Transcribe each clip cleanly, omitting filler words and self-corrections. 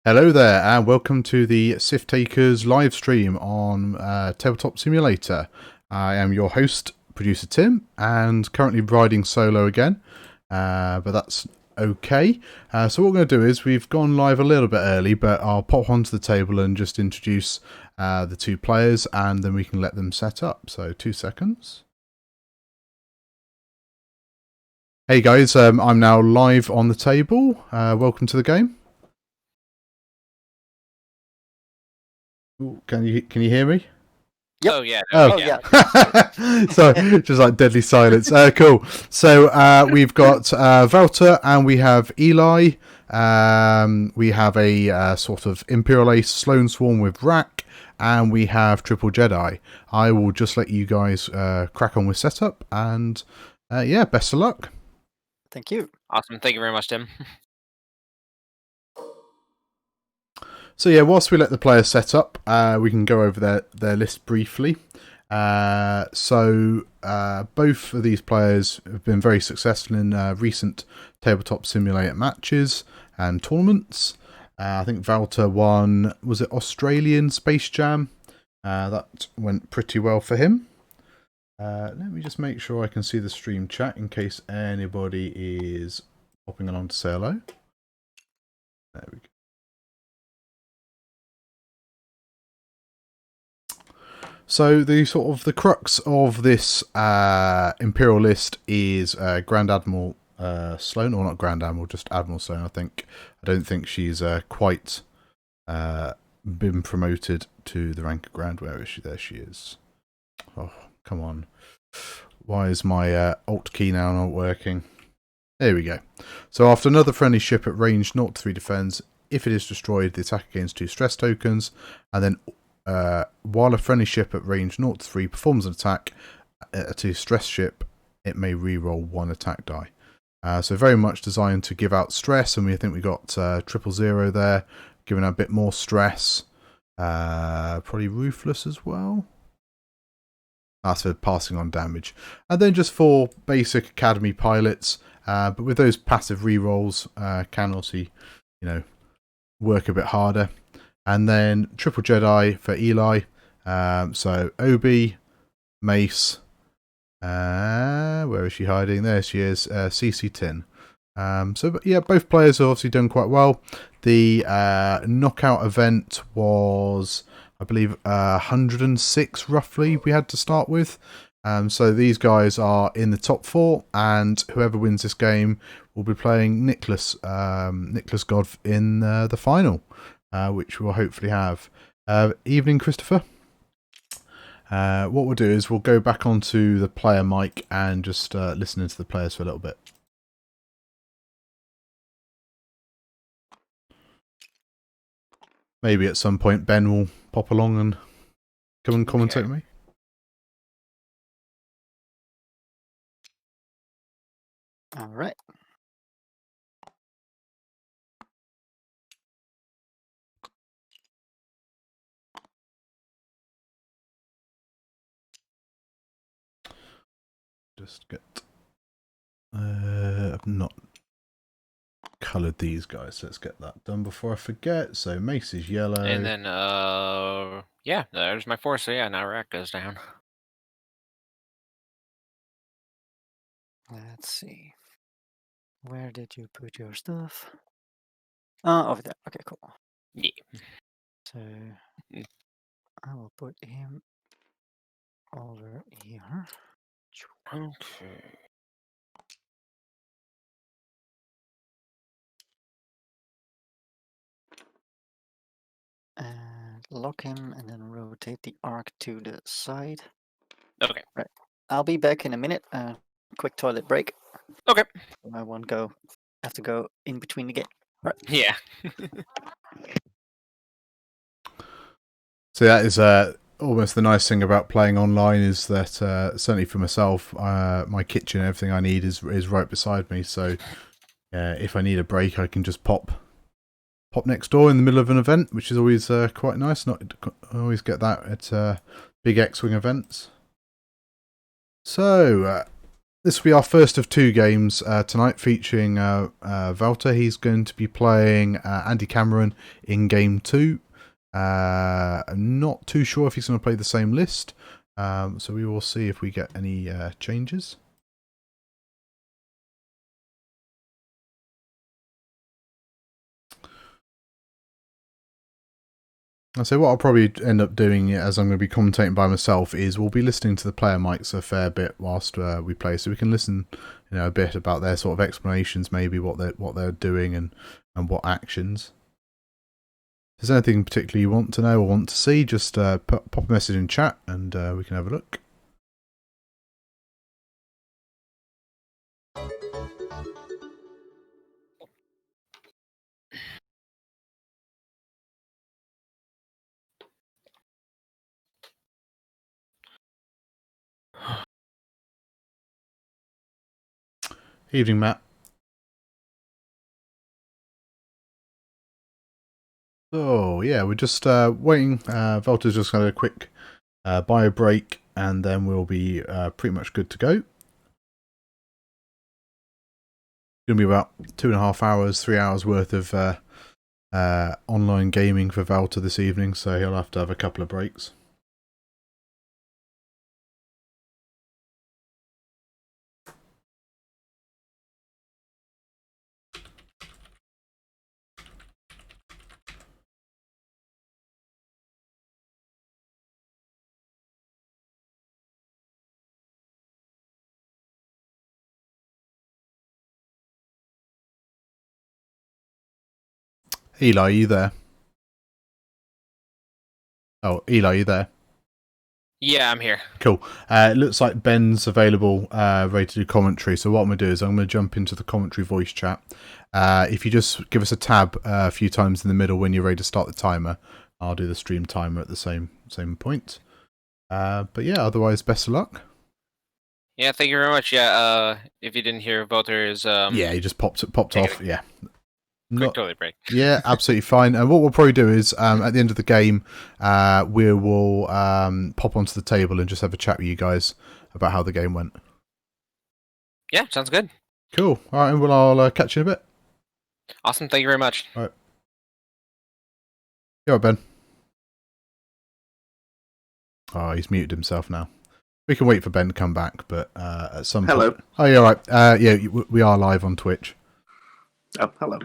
Hello there, and welcome to the Sith Takers live stream on Tabletop Simulator. I am your host, producer Tim, and currently riding solo again, but that's okay. So what we're going to do is we've gone live a little bit early, but I'll pop onto the table and just introduce the two players, and then we can let them set up. So 2 seconds. Hey guys, I'm now live on the table. Welcome to the game. Ooh, can you hear me? Yep. Oh yeah. Yeah. So just like deadly silence. Cool. So we've got Valter and we have Eli. We have a sort of Imperial Ace Sloan Swarm with Rack, and we have Triple Jedi. I will just let you guys crack on with setup, and yeah, best of luck. Thank you. Awesome. Thank you very much, Tim. So yeah, whilst we let the players set up, we can go over their list briefly. So both of these players have been very successful in recent Tabletop Simulator matches and tournaments. I think Valter won, was it Australian Space Jam? That went pretty well for him. Let me just make sure I can see the stream chat in case anybody is popping along to say hello. There we go. So the crux of this Imperial list is Grand Admiral Sloan, or not Grand Admiral, just Admiral Sloan. I don't think she's quite been promoted to the rank of Grand. Where is she? There she is. Oh, come on! Why is my Alt key now not working? There we go. So after another friendly ship at range 0-3 defense, if it is destroyed, the attack gains 2 stress tokens, and then while a friendly ship at range 0-3 performs an attack at a stress ship, it may re-roll 1 attack die. So very much designed to give out stress, and we think we got 000 there, giving a bit more stress. Probably Ruthless as well. That's for passing on damage. And then just for basic academy pilots, but with those passive re-rolls, can also, work a bit harder. And then Triple Jedi for Eli. So Obi, Mace. Where is she hiding? There she is. CC Tin. So yeah, both players have obviously done quite well. The knockout event was, I believe, 106 roughly we had to start with. So these guys are in the top 4, and whoever wins this game will be playing Nicholas God in the final. Which we'll hopefully have. Evening, Christopher. What we'll do is we'll go back onto the player mic and just listen into the players for a little bit. Maybe at some point Ben will pop along and come and commentate with me. All right. Just get. I've not coloured these guys, so let's get that done before I forget. So Mace is yellow. And then, yeah, there's my 4. So yeah, now Rack goes down. Let's see. Where did you put your stuff? Over there. Okay, cool. Yeah. So I will put him over here. Okay. And lock him, and then rotate the arc to the side. Okay. Right. I'll be back in a minute. Quick toilet break. Okay. I won't have to go in between the game. Right. Yeah. So that is almost the nice thing about playing online, is that certainly for myself, my kitchen, everything I need is right beside me. So if I need a break, I can just pop next door in the middle of an event, which is always quite nice. I always get that at big X-Wing events. So this will be our first of 2 games tonight, featuring Valter. He's going to be playing Andy Cameron in game 2. I'm not too sure if he's going to play the same list, so we will see if we get any changes. So what I'll probably end up doing, as I'm going to be commentating by myself, is we'll be listening to the player mics a fair bit whilst we play, so we can listen, a bit about their sort of explanations, maybe what they're doing and what actions. If there's anything particularly you want to know or want to see, just pop a message in chat and we can have a look. Evening, Matt. So yeah, we're just waiting. Volta's just got a quick bio break, and then we'll be pretty much good to go. It's gonna be about 2.5 hours, 3 hours worth of online gaming for Valter this evening, so he'll have to have a couple of breaks. Eli, are you there? Oh, Eli, are you there? Yeah, I'm here. Cool. It looks like Ben's available, ready to do commentary. So what I'm going to do is I'm going to jump into the commentary voice chat. If you just give us a tab a few times in the middle when you're ready to start the timer, I'll do the stream timer at the same point. But yeah, otherwise, best of luck. Yeah, thank you very much. Yeah, if you didn't hear, Voter is Yeah, he just popped off. Yeah. quick toilet break. Yeah, absolutely fine. And what we'll probably do is, at the end of the game, we will pop onto the table and just have a chat with you guys about how the game went. Yeah, sounds good. Cool. All right, and I'll catch you in a bit. Awesome. Thank you very much. All right. You all right, Ben? Oh, he's muted himself now. We can wait for Ben to come back, but at some Hello. point... Oh, you're right. Yeah, we are live on Twitch. Oh, hello.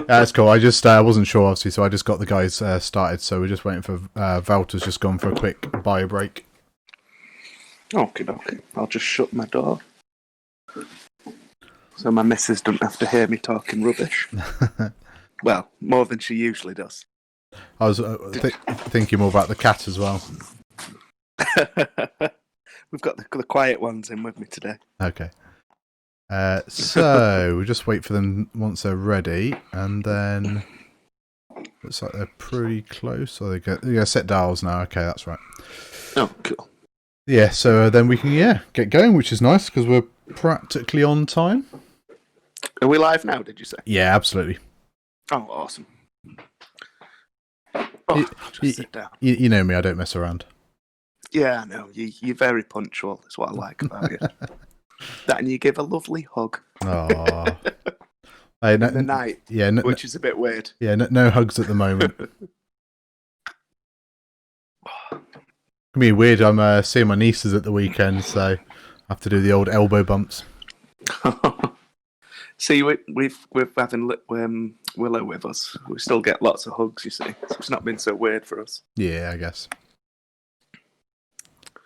That's cool. I just wasn't sure, obviously, so I just got the guys started. So we're just waiting for Valter's just gone for a quick bio break. Okay. I'll just shut my door so my missus doesn't have to hear me talking rubbish. Well, more than she usually does. I was thinking more about the cat as well. We've got the quiet ones in with me today. Okay. So we'll just wait for them once they're ready, and then looks like they're pretty close. So they're going to set dials now. Okay, that's right. Oh, cool. Yeah, so then we can get going, which is nice because we're practically on time. Are we live now, did you say? Yeah, absolutely. Oh, awesome. Oh, just sit down. You know me, I don't mess around. Yeah, I know. You're very punctual. That's what I like about you. That and you give a lovely hug. Oh, hey, In the night, which is a bit weird. Yeah, no hugs at the moment. It's gonna be weird. I'm seeing my nieces at the weekend, so I have to do the old elbow bumps. See, we're having Willow with us. We still get lots of hugs, you see. So it's not been so weird for us. Yeah, I guess.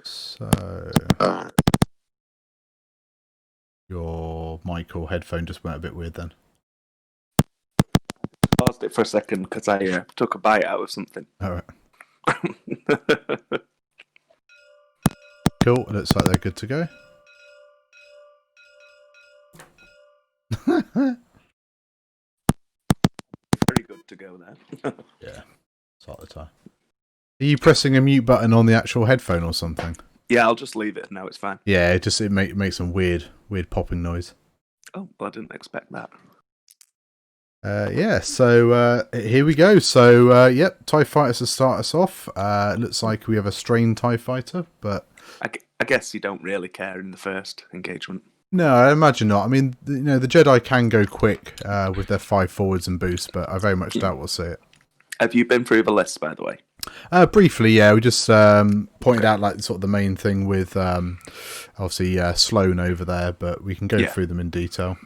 So your mic or headphone just went a bit weird then. Paused it for a second because I took a bite out of something. All right. Cool. It looks like they're good to go. Very good to go there. Yeah, it's all the time. Are you pressing a mute button on the actual headphone or something? Yeah, I'll just leave it. No, it's fine. Yeah, it makes some weird popping noise. Oh, well, I didn't expect that. Yeah, so here we go. So, yep, TIE Fighters to start us off. It looks like we have a strained TIE Fighter, but... I guess you don't really care in the first engagement. No, I imagine not. I mean, the Jedi can go quick with their 5 forwards and boosts, but I very much doubt we'll see it. Have you been through the list, by the way? Briefly, yeah. We just pointed out like sort of the main thing with obviously Sloane over there, but we can go through them in detail.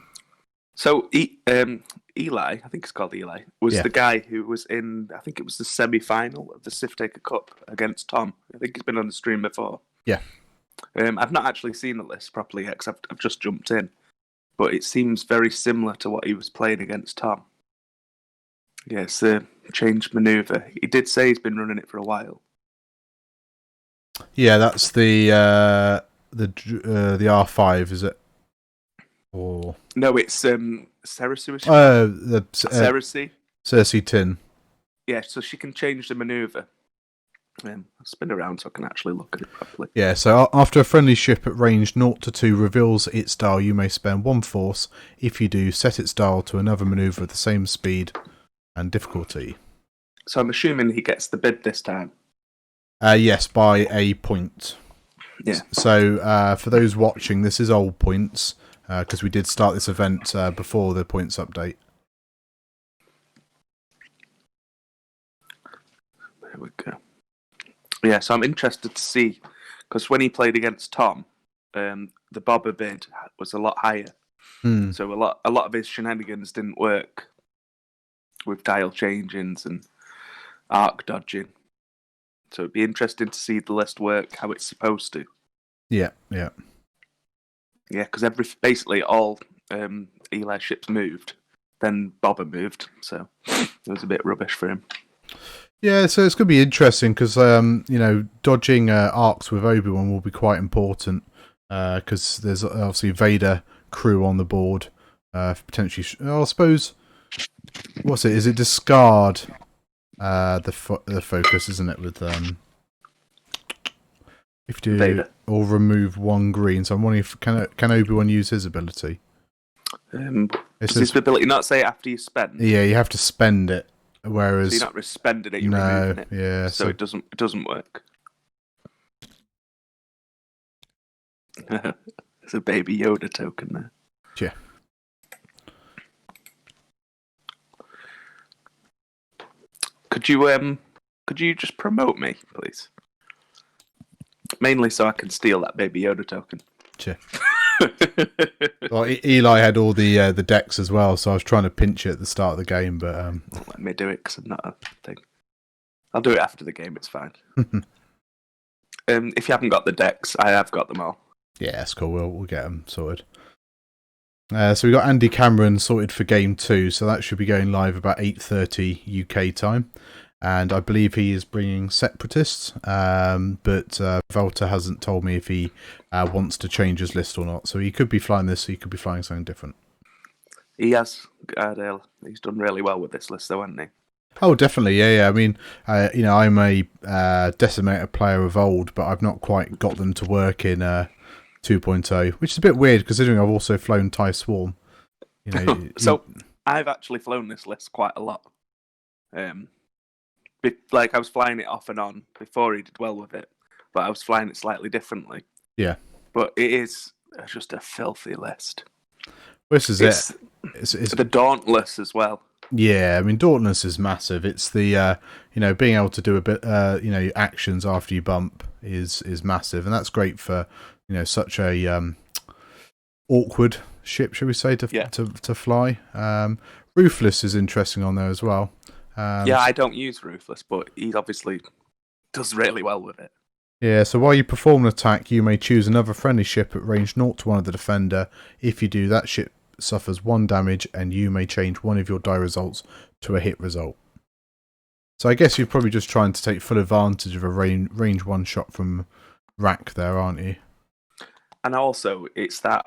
So Eli, I think it's called Eli, was the guy who was in, I think it was the semi-final of the Sith Taker Cup against Tom. I think he's been on the stream before. Yeah. I've not actually seen the list properly yet because I've just jumped in, but it seems very similar to what he was playing against Tom. Yeah, it's a changed manoeuvre. He did say he's been running it for a while. Yeah, that's the R5, is it? Or no, it's Cersei. Cersei. Cersei Tin. Yeah, so she can change the manoeuvre. I'll spin around so I can actually look at it properly. Yeah, so after a friendly ship at range 0 to 2 reveals its dial, you may spend 1 force. If you do, set its dial to another manoeuvre at the same speed and difficulty. So I'm assuming he gets the bid this time. Yes, by a point. Yeah. So for those watching, this is old points because we did start this event before the points update. There we go. Yeah, so I'm interested to see, because when he played against Tom, the bobber bid was a lot higher. So a lot of his shenanigans didn't work with dial changings and arc dodging. So it'd be interesting to see the list work how it's supposed to. Yeah. Yeah, because basically all Eli ships moved, then bobber moved, so it was a bit rubbish for him. Yeah, so it's going to be interesting because, dodging arcs with Obi-Wan will be quite important because there's obviously Vader crew on the board. Potentially, I suppose, what's it? Is it discard the focus, isn't it, with if you do, Vader. or remove 1 green. So I'm wondering if can Obi-Wan use his ability? Does his ability not say after you spend? Yeah, you have to spend it. Whereas So you're not spending it, you're removing it. Yeah, so it doesn't work. There's a baby Yoda token there. Yeah. Could you just promote me, please? Mainly so I can steal that baby Yoda token. Sure. Well, Eli had all the decks as well, so I was trying to pinch it at the start of the game, but let me do it because I'm not a thing. I'll do it after the game. It's fine. If you haven't got the decks, I have got them all. Yeah, that's cool. We'll get them sorted. So we got Andy Cameron sorted for game 2, so that should be going live about 8:30 UK time. And I believe he is bringing separatists, but Volta hasn't told me if he wants to change his list or not. So he could be flying this, he could be flying something different. He has. He's done really well with this list, though, hasn't he? Oh, definitely, yeah. I mean, I'm a Decimator player of old, but I've not quite got them to work in 2.0, which is a bit weird considering I've also flown TIE Swarm. I've actually flown this list quite a lot. I was flying it off and on before he did well with it, but I was flying it slightly differently. Yeah. But it is just a filthy list. This is it. It's the Dauntless as well. Yeah, I mean, Dauntless is massive. It's the, being able to do a bit, actions after you bump is massive. And that's great for, such a awkward ship, should we say, to fly. Ruthless is interesting on there as well. I don't use Ruthless, but he obviously does really well with it. Yeah, so while you perform an attack, you may choose another friendly ship at range 0 to 1 of the defender. If you do, that ship suffers 1 damage, and you may change one of your die results to a hit result. So I guess you're probably just trying to take full advantage of a range 1 shot from rack there, aren't you? And also, it's that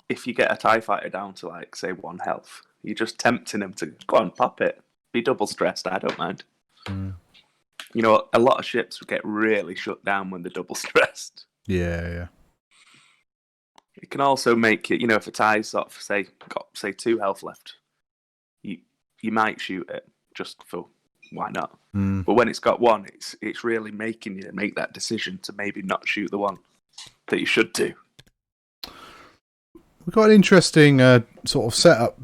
if you get a TIE fighter down to, say, 1 health, you're just tempting him to go on, pop it. Be double stressed, I don't mind. A lot of ships would get really shut down when they're double stressed. Yeah. It can also make it, if a tie's got 2 health left, you might shoot it just for why not. But when it's got 1, it's really making you make that decision to maybe not shoot the 1. that you should do. We've got an interesting sort of setup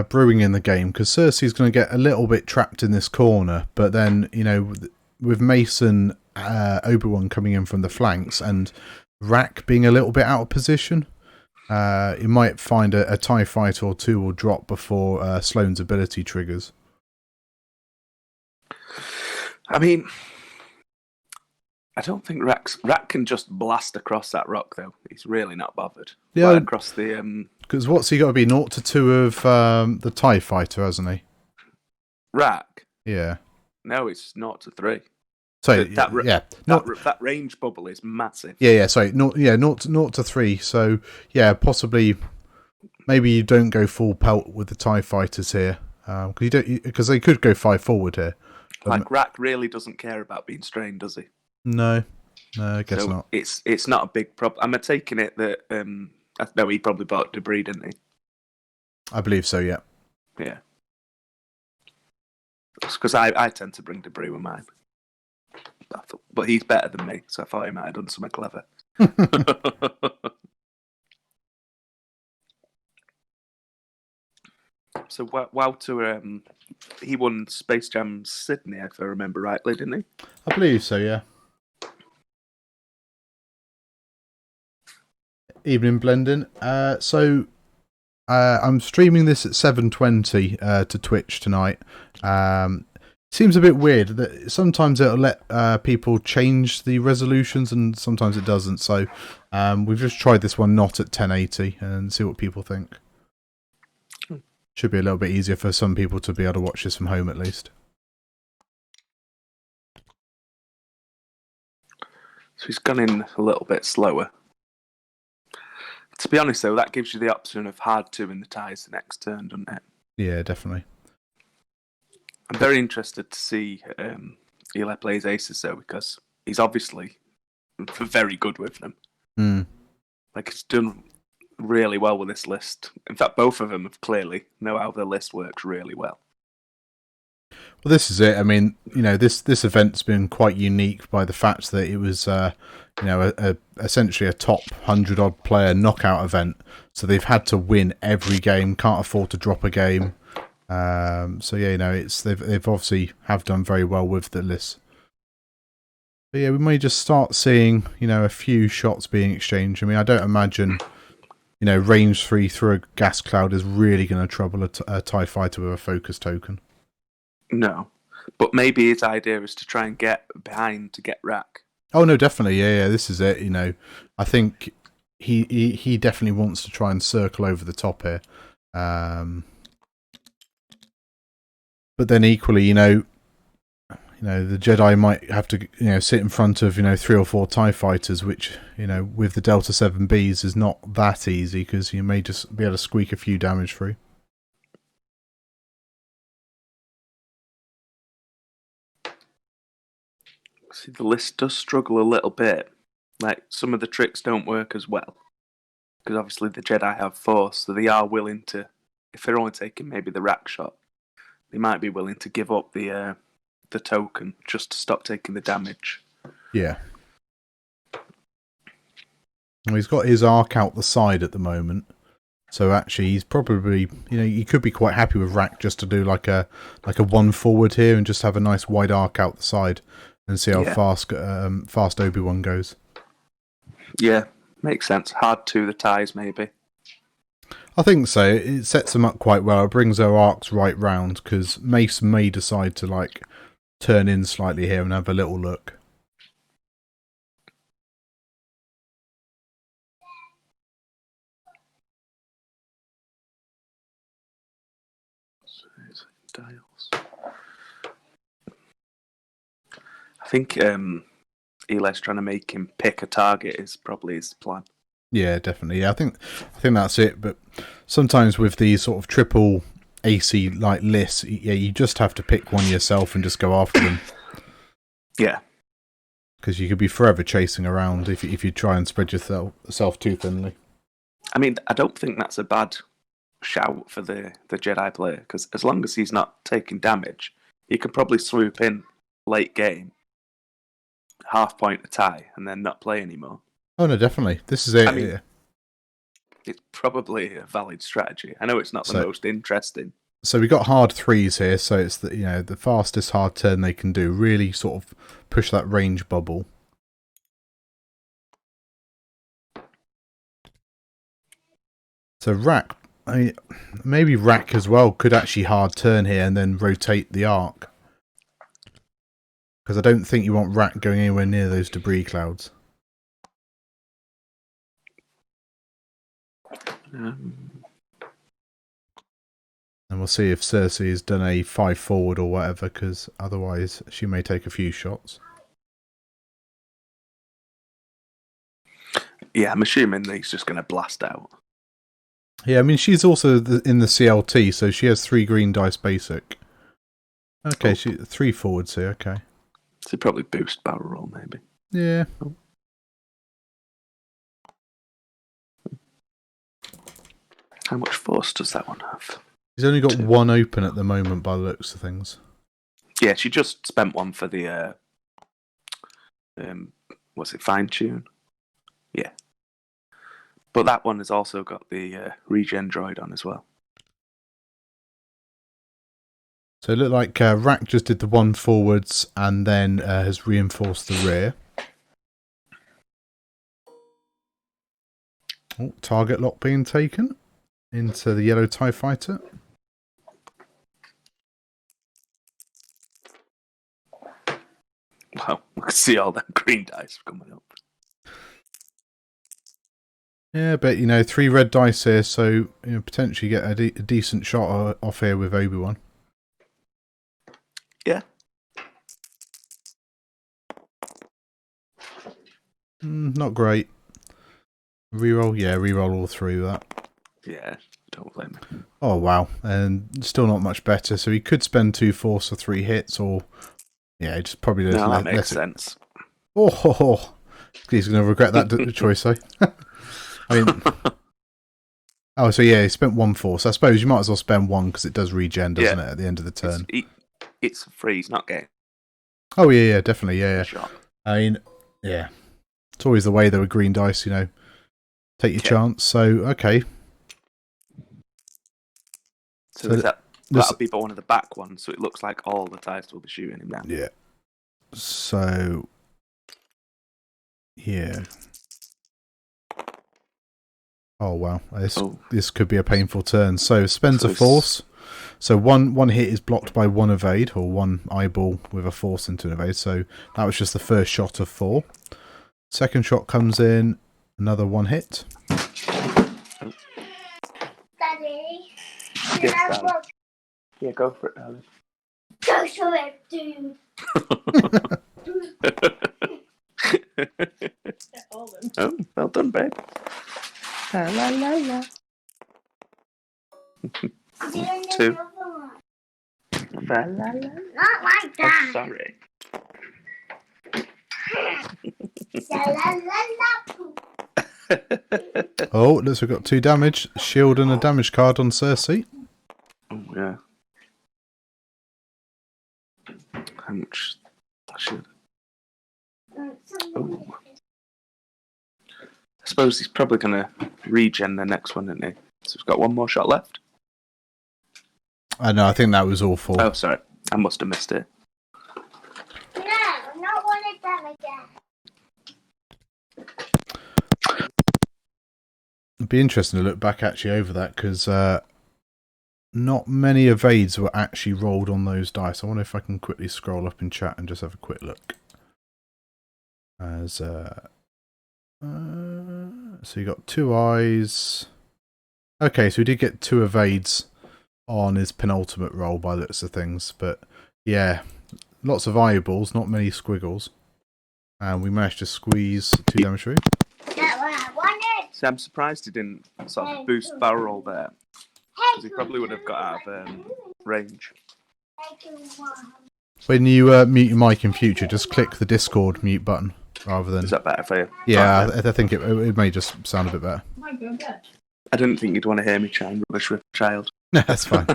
brewing in the game, because Cersei's going to get a little bit trapped in this corner, but then, with Mason, Obi-Wan coming in from the flanks, and Rack being a little bit out of position, you might find a TIE fighter or two will drop before Sloane's ability triggers. I mean, I don't think Rack can just blast across that rock, though. He's really not bothered. Yeah, right across the... Because what's he got to be? 0 to 2 of the TIE fighter, hasn't he? Rack? Yeah. No, it's 0 to 3. So, that range bubble is massive. Yeah, sorry. 0 to 3. So, yeah, possibly, maybe you don't go full pelt with the TIE fighters here. Because they could go 5 forward here. Rack really doesn't care about being strained, does he? No, I guess not. It's not a big problem. I'm taking it that no, he probably bought Debris, didn't he? I believe so. Yeah. Yeah. Because I tend to bring Debris with mine, but he's better than me, so I thought he might have done something clever. So Wouter, he won Space Jam Sydney, if I remember rightly, didn't he? I believe so, yeah. Evening, Blendon. I'm streaming this at 7:20 to Twitch tonight. Seems a bit weird that sometimes it'll let people change the resolutions and sometimes it doesn't. So we've just tried this one not at 1080 and see what people think. Should be a little bit easier for some people to be able to watch this from home at least. So he's gone in a little bit slower. To be honest, though, that gives you the option of hard 2 in the ties the next turn, doesn't it? Yeah, definitely. I'm very interested to see Eli play his aces, though, because he's obviously very good with them. Mm. He's done really well with this list. In fact, both of them have clearly know how the list works really well. Well, this is it. I mean, this event's been quite unique by the fact that it was, essentially a top 100-odd player knockout event. So they've had to win every game, can't afford to drop a game. So yeah, they've obviously have done very well with the list. But yeah, we may just start seeing, a few shots being exchanged. I mean, I don't imagine, range 3 through a gas cloud is really going to trouble a TIE fighter with a focus token. No, but maybe his idea is to try and get behind to get Rack. Oh no, definitely, yeah. This is it. I think he definitely wants to try and circle over the top here. But then equally, the Jedi might have to sit in front of 3 or 4 TIE fighters, which with the Delta 7Bs is not that easy because you may just be able to squeak a few damage through. See, the list does struggle a little bit. Some of the tricks don't work as well. Because obviously the Jedi have Force, so they are willing to, if they're only taking maybe the Rack shot, they might be willing to give up the token just to stop taking the damage. Yeah. Well, he's got his arc out the side at the moment. So actually he's probably, he could be quite happy with Rack just to do like a 1 forward here and just have a nice wide arc out the side. And see how fast Obi-Wan goes. Yeah, makes sense. Hard 2 the ties, maybe. I think so. It sets them up quite well. It brings their arcs right round, because Mace may decide to turn in slightly here and have a little look. Dials. I think Eli's trying to make him pick a target is probably his plan. Yeah, definitely. Yeah, I think that's it. But sometimes with these sort of triple AC lists, you just have to pick one yourself and just go after them. Yeah, because you could be forever chasing around if you try and spread yourself too thinly. I mean, I don't think that's a bad shout for the Jedi player, because as long as he's not taking damage, he can probably swoop in late game, half point a tie, and then not play anymore. Oh no, definitely. This is it. I mean, it's probably a valid strategy. I know it's not the most interesting. So we got hard 3s here, so it's the fastest hard turn they can do. Really sort of push that range bubble. So rack, I mean, maybe rack as well could actually hard turn here and then rotate the arc. Because I don't think you want rack going anywhere near those debris clouds. And we'll see if Cersei has done a 5 forward or whatever, because otherwise she may take a few shots. Yeah, I'm assuming that he's just going to blast out. Yeah, I mean, she's also in the CLT, so she has 3 green dice basic. Okay, she 3 forwards here, okay. So probably boost barrel roll, maybe. Yeah. How much force does that one have? She's only got 1 open at the moment by the looks of things. Yeah, she just spent one for the, was it fine tune? Yeah. But that one has also got the regen droid on as well. So it looked like Rack just did the 1 forwards and then has reinforced the rear. Oh, target lock being taken into the yellow TIE fighter. Wow, I can see all that green dice coming up. Yeah, but 3 red dice here, so potentially get a decent shot off here with Obi-Wan. Yeah. Not great. Reroll? Yeah, reroll all through that. Yeah, don't blame me. Oh, wow. And still not much better, so he could spend 2 force for 3 hits, or... Yeah, he just probably... No, that makes sense. Oh, he's going to regret that choice, though. I mean... Oh, so yeah, he spent 1 force. I suppose you might as well spend 1, because it does regen, doesn't it, at the end of the turn? It's free, it's not getting... Oh, yeah, definitely, yeah. Shot. I mean, yeah. It's always the way, though, with green dice, Take your chance. So, okay. So that'll be one of the back ones, so it looks like all the TIEs will be shooting him down. Yeah. So, yeah. Oh, wow. This could be a painful turn. So, spends a force. So, one hit is blocked by 1 evade, or 1 eyeball with a force into an evade. So, that was just the first shot of 4. Second shot comes in, another 1 hit. Daddy, Yes, darling. Yeah, go for it, darling. go for it, dude. Oh, well done, babe. La la la la. 2. La la la. Not like Oh, that. sorry. La, la, la, la. Oh, looks like we've got 2 damage. Shield and a damage card on Cersei. Oh, yeah. How much? Should... Oh. I suppose he's probably going to regen the next one, isn't he? So he's got 1 more shot left. No, I think that was awful. Oh, sorry. I must have missed it. No, not one of them again. It'd be interesting to look back actually over that, because not many evades were actually rolled on those dice. I wonder if I can quickly scroll up in chat and just have a quick look. As so you got 2 eyes. Okay, so we did get 2 evades on his penultimate roll by the looks of things, but yeah, lots of eyeballs, not many squiggles, and we managed to squeeze 2 damage through. That's what I wanted. See, I'm surprised he didn't sort of boost barrel roll there, because he probably would have got out of range. When you mute your mic in future, just click the Discord mute button rather than... Is that better for you? Yeah, I think it may just sound a bit better. I didn't think you'd want to hear me try and rubbish with a child. No, that's fine.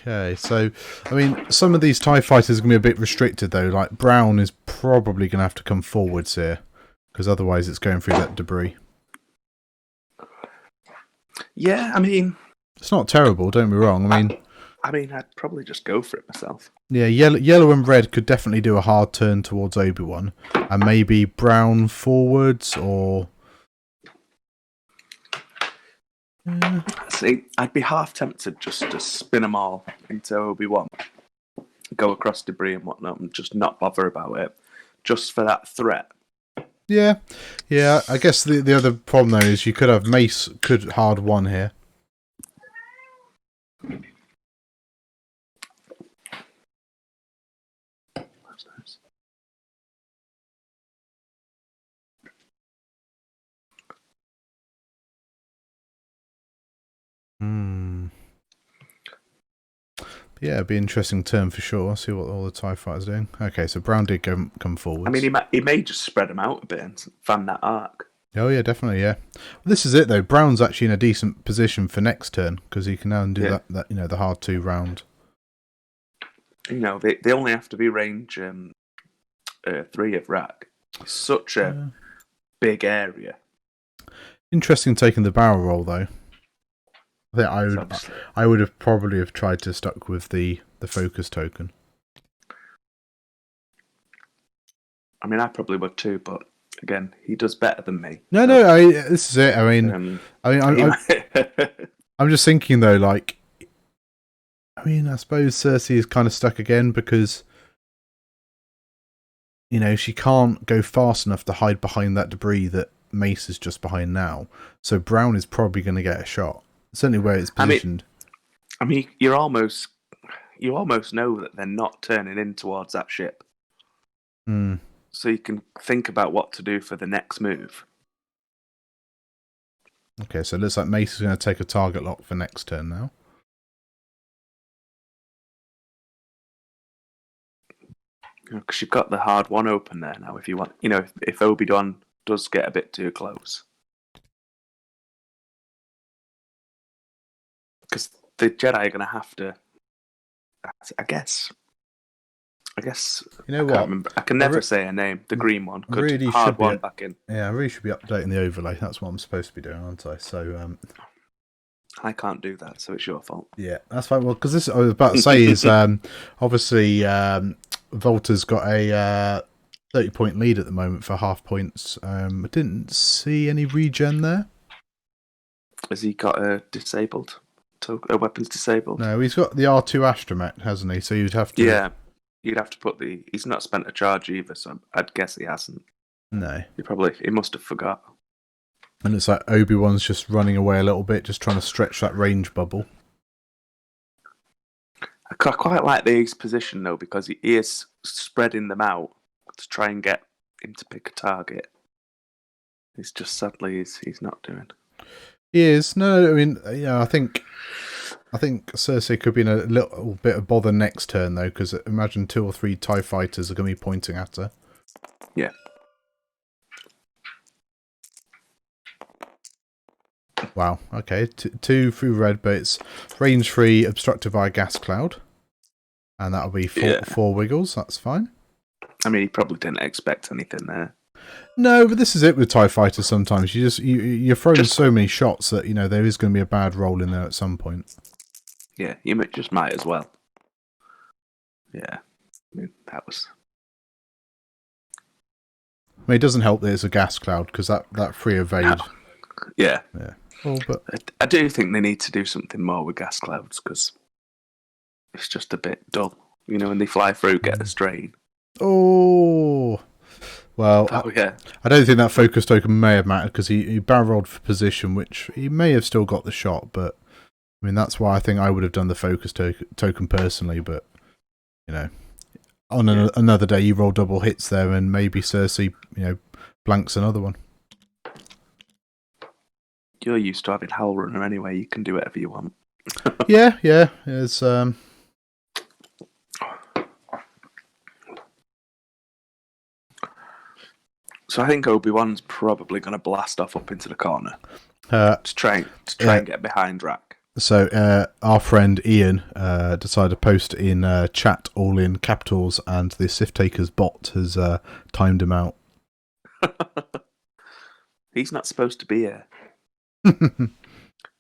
Okay, so I mean, some of these TIE fighters are going to be a bit restricted though. Like Brown is probably going to have to come forwards here, because otherwise it's going through that debris. Yeah, I mean, It's not terrible, don't be wrong. I mean, I'd probably just go for it myself. yeah, yellow and red could definitely do a hard turn towards Obi-Wan, and maybe Brown forwards or. See, I'd be half tempted just to spin them all into Obi-Wan, go across debris and whatnot, and just not bother about it, just for that threat. Yeah. I guess the other problem though is you could have Mace could hard one here. That's nice. Yeah, it'd be an interesting turn for sure. See what all the TIE fighters are doing. Okay, so Brown did come forward. I mean, he may just spread them out a bit and fan that arc. Oh yeah, definitely, yeah. Well, this is it though. Brown's actually in a decent position for next turn because he can now do that the hard 2 round. You know, they only have to be range 3 of rack. It's such a big area. Interesting taking the barrel roll though. I think I would have probably have tried to stuck with the focus token. I mean, I probably would too, but again, he does better than me. No, this is it. I mean, I'm just thinking though, like, I mean, I suppose Cersei is kind of stuck again because, you know, she can't go fast enough to hide behind that debris that Mace is just behind now. So Brown is probably going to get a shot. Certainly where it's positioned. I mean, you almost know that they're not turning in towards that ship. So you can think about what to do for the next move. Okay, so it looks like Mace is going to take a target lock for next turn now. Because you've got the hard 1 open there now. If you want, you know, if Obi-Wan does get a bit too close. Because the Jedi are going to have to, I guess. You know what? I can never say her name. The green one. Could really hard should be one back in. Yeah, I really should be updating the overlay. That's what I'm supposed to be doing, aren't I? So, I can't do that, so it's your fault. Yeah, that's fine. Well, because this I was about to say is obviously Volta's got a 30-point lead at the moment for half points. I didn't see any regen there. Has he got a disabled? Weapons disabled? No, he's got the R2 astromech, hasn't he? So you'd have to. Yeah, you'd have to put the. He's not spent a charge either, so I'd guess he hasn't. No. He must have forgot. And it's like Obi-Wan's just running away a little bit, just trying to stretch that range bubble. I quite like his position though, because he is spreading them out to try and get him to pick a target. It's just sadly he's not doing. He is. No, I mean, I think Cersei could be in a little bit of bother next turn though, because imagine 2 or 3 TIE fighters are going to be pointing at her. Yeah. Wow. Okay. 2 through red, but it's range 3, obstructed by a gas cloud, and that'll be 4 wiggles. That's fine. I mean, he probably didn't expect anything there. No, but this is it with TIE fighters. Sometimes you're throwing so many shots that there is going to be a bad roll in there at some point. Yeah, you just might as well. Yeah, I mean, that was. I mean, it doesn't help that it's a gas cloud because that free evade. No. Yeah. Yeah. Well, but I do think they need to do something more with gas clouds because it's just a bit dull. When they fly through, get a strain. Oh. Well, yeah. I don't think that focus token may have mattered because he barrel rolled for position, which he may have still got the shot, but I mean, that's why I think I would have done the focus token personally, but on another day you roll double hits there and maybe Cersei, blanks another one. You're used to having Howl Runner anyway, you can do whatever you want. Yeah. It's So I think Obi-Wan's probably going to blast off up into the corner to try and get behind Rack. So our friend Ian decided to post in chat all in capitals, and the Sith Takers bot has timed him out. He's not supposed to be here.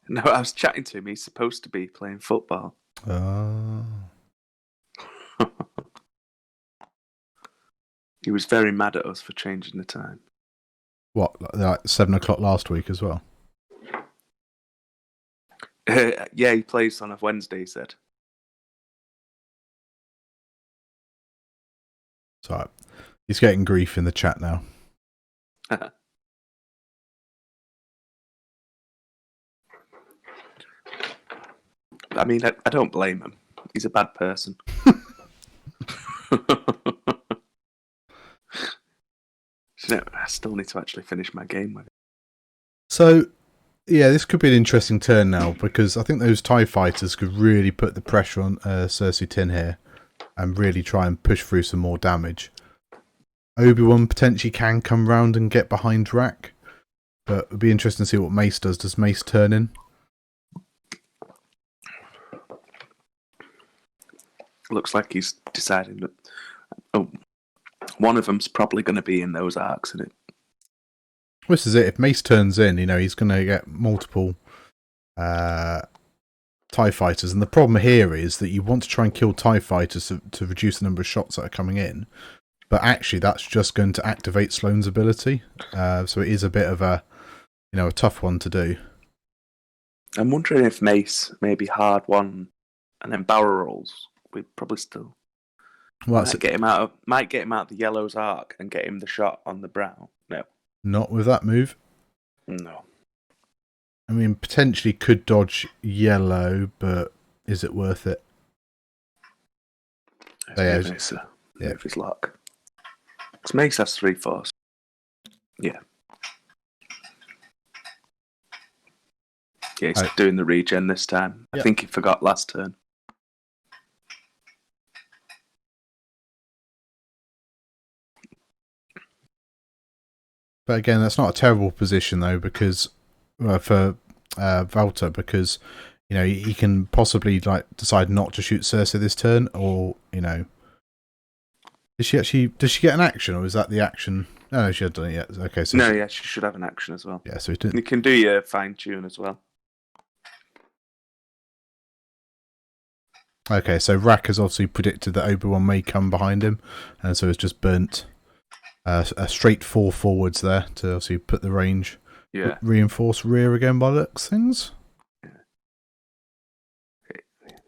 No, I was chatting to him. He's supposed to be playing football. He was very mad at us for changing the time. What, like 7 o'clock last week as well? Yeah, he plays on a Wednesday, he said. So he's getting grief in the chat now. I mean, I don't blame him. He's a bad person. I still need to actually finish my game with it. So, yeah, this could be an interesting turn now, because I think those TIE fighters could really put the pressure on Cersei Tin here and really try and push through some more damage. Obi-Wan potentially can come round and get behind Rack, but it'd be interesting to see what Mace does. Does Mace turn in? Looks like he's deciding that one of them's probably going to be in those arcs, isn't it? This is it. If Mace turns in, he's going to get multiple TIE fighters. And the problem here is that you want to try and kill TIE fighters to reduce the number of shots that are coming in. But actually, that's just going to activate Sloane's ability. So it is a bit of a tough one to do. I'm wondering if Mace maybe hard one and then barrel rolls. We'd probably still might get him out of the yellow's arc and get him the shot on the brown. No. Not with that move. No. I mean, potentially could dodge yellow, but is it worth it? Move his lock. Because Mace has 3 force. Yeah. Yeah, he's doing the regen this time. Yep. I think he forgot last turn. But again, that's not a terrible position though, because for Valter, because he can possibly decide not to shoot Cersei this turn, or does she get an action, or is that the action? No, she hasn't done it yet. Okay, so she should have an action as well. Yeah, so you can do your fine tune as well. Okay, so Rack has obviously predicted that Obi-Wan may come behind him, and so it's just burnt a straight 4 forwards there to obviously put the range. Yeah. Reinforce rear again by the looks things. Yeah.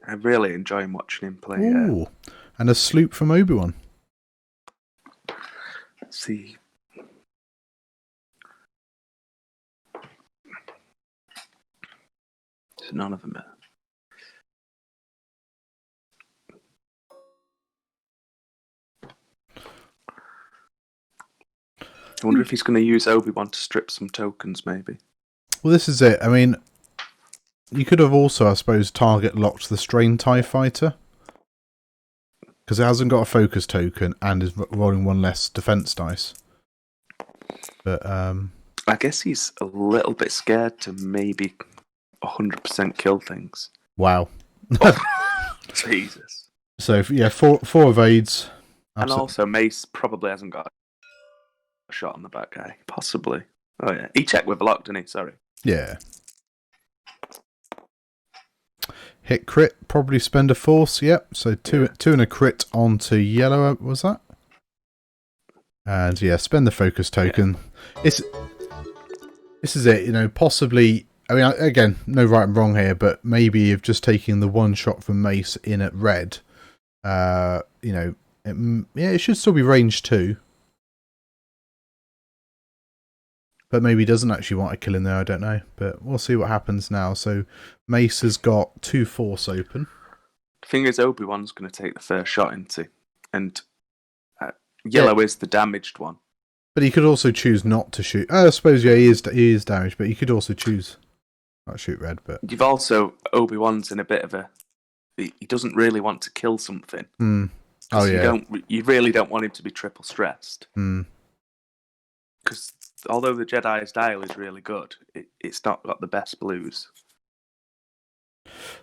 I'm really enjoying watching him play. Ooh, and a sloop from Obi-Wan. Let's see. There's none of them. I wonder if he's going to use Obi-Wan to strip some tokens, maybe. Well, this is it. I mean, you could have also, I suppose, target locked the Strain TIE Fighter, because it hasn't got a focus token and is rolling 1 less defense dice. But I guess he's a little bit scared to maybe 100% kill things. Wow. Jesus. So, yeah, 4 evades. And also, Mace probably hasn't got a shot on the back guy. Possibly. Oh, yeah. He checked with lock, didn't he? Sorry. Yeah. Hit crit, probably spend a force. Yep. So 2 and a crit onto yellow. Was that? And yeah, spend the focus token. Yeah. This is it. Possibly. I mean, again, no right and wrong here, but maybe you've just taken the 1 shot from Mace in at red. It should still be range 2. But maybe he doesn't actually want to kill him there, I don't know. But we'll see what happens now. So Mace has got 2 force open. The thing is, Obi-Wan's going to take the first shot into, and yellow is the damaged one. But he could also choose not to shoot. I suppose, he is damaged, but he could also choose not shoot red. But you've also, Obi-Wan's in a bit of a, he doesn't really want to kill something. Oh yeah. You really don't want him to be triple stressed. Because although the Jedi's dial is really good, it's not got the best blues.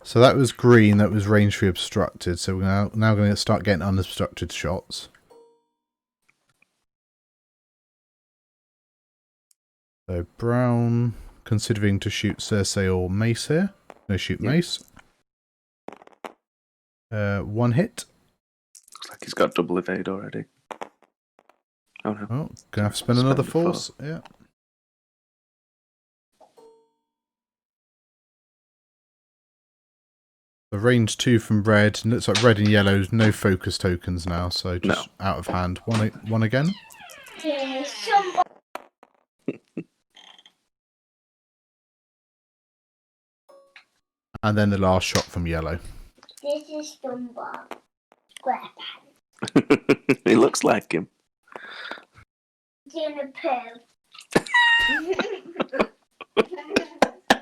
So that was green. That was range 3 obstructed. So we're now going to start getting unobstructed shots. So brown, considering to shoot Cersei or Mace here. No, shoot Mace. 1 hit. Looks like he's got double evade already. Oh no. Oh, gonna have to spend another force. Yeah. The range 2 from red. Looks like red and yellow. No focus tokens now, so just out of hand. One again. And then the last shot from yellow. This is Dumbo. Square He looks like him. Doing a poo.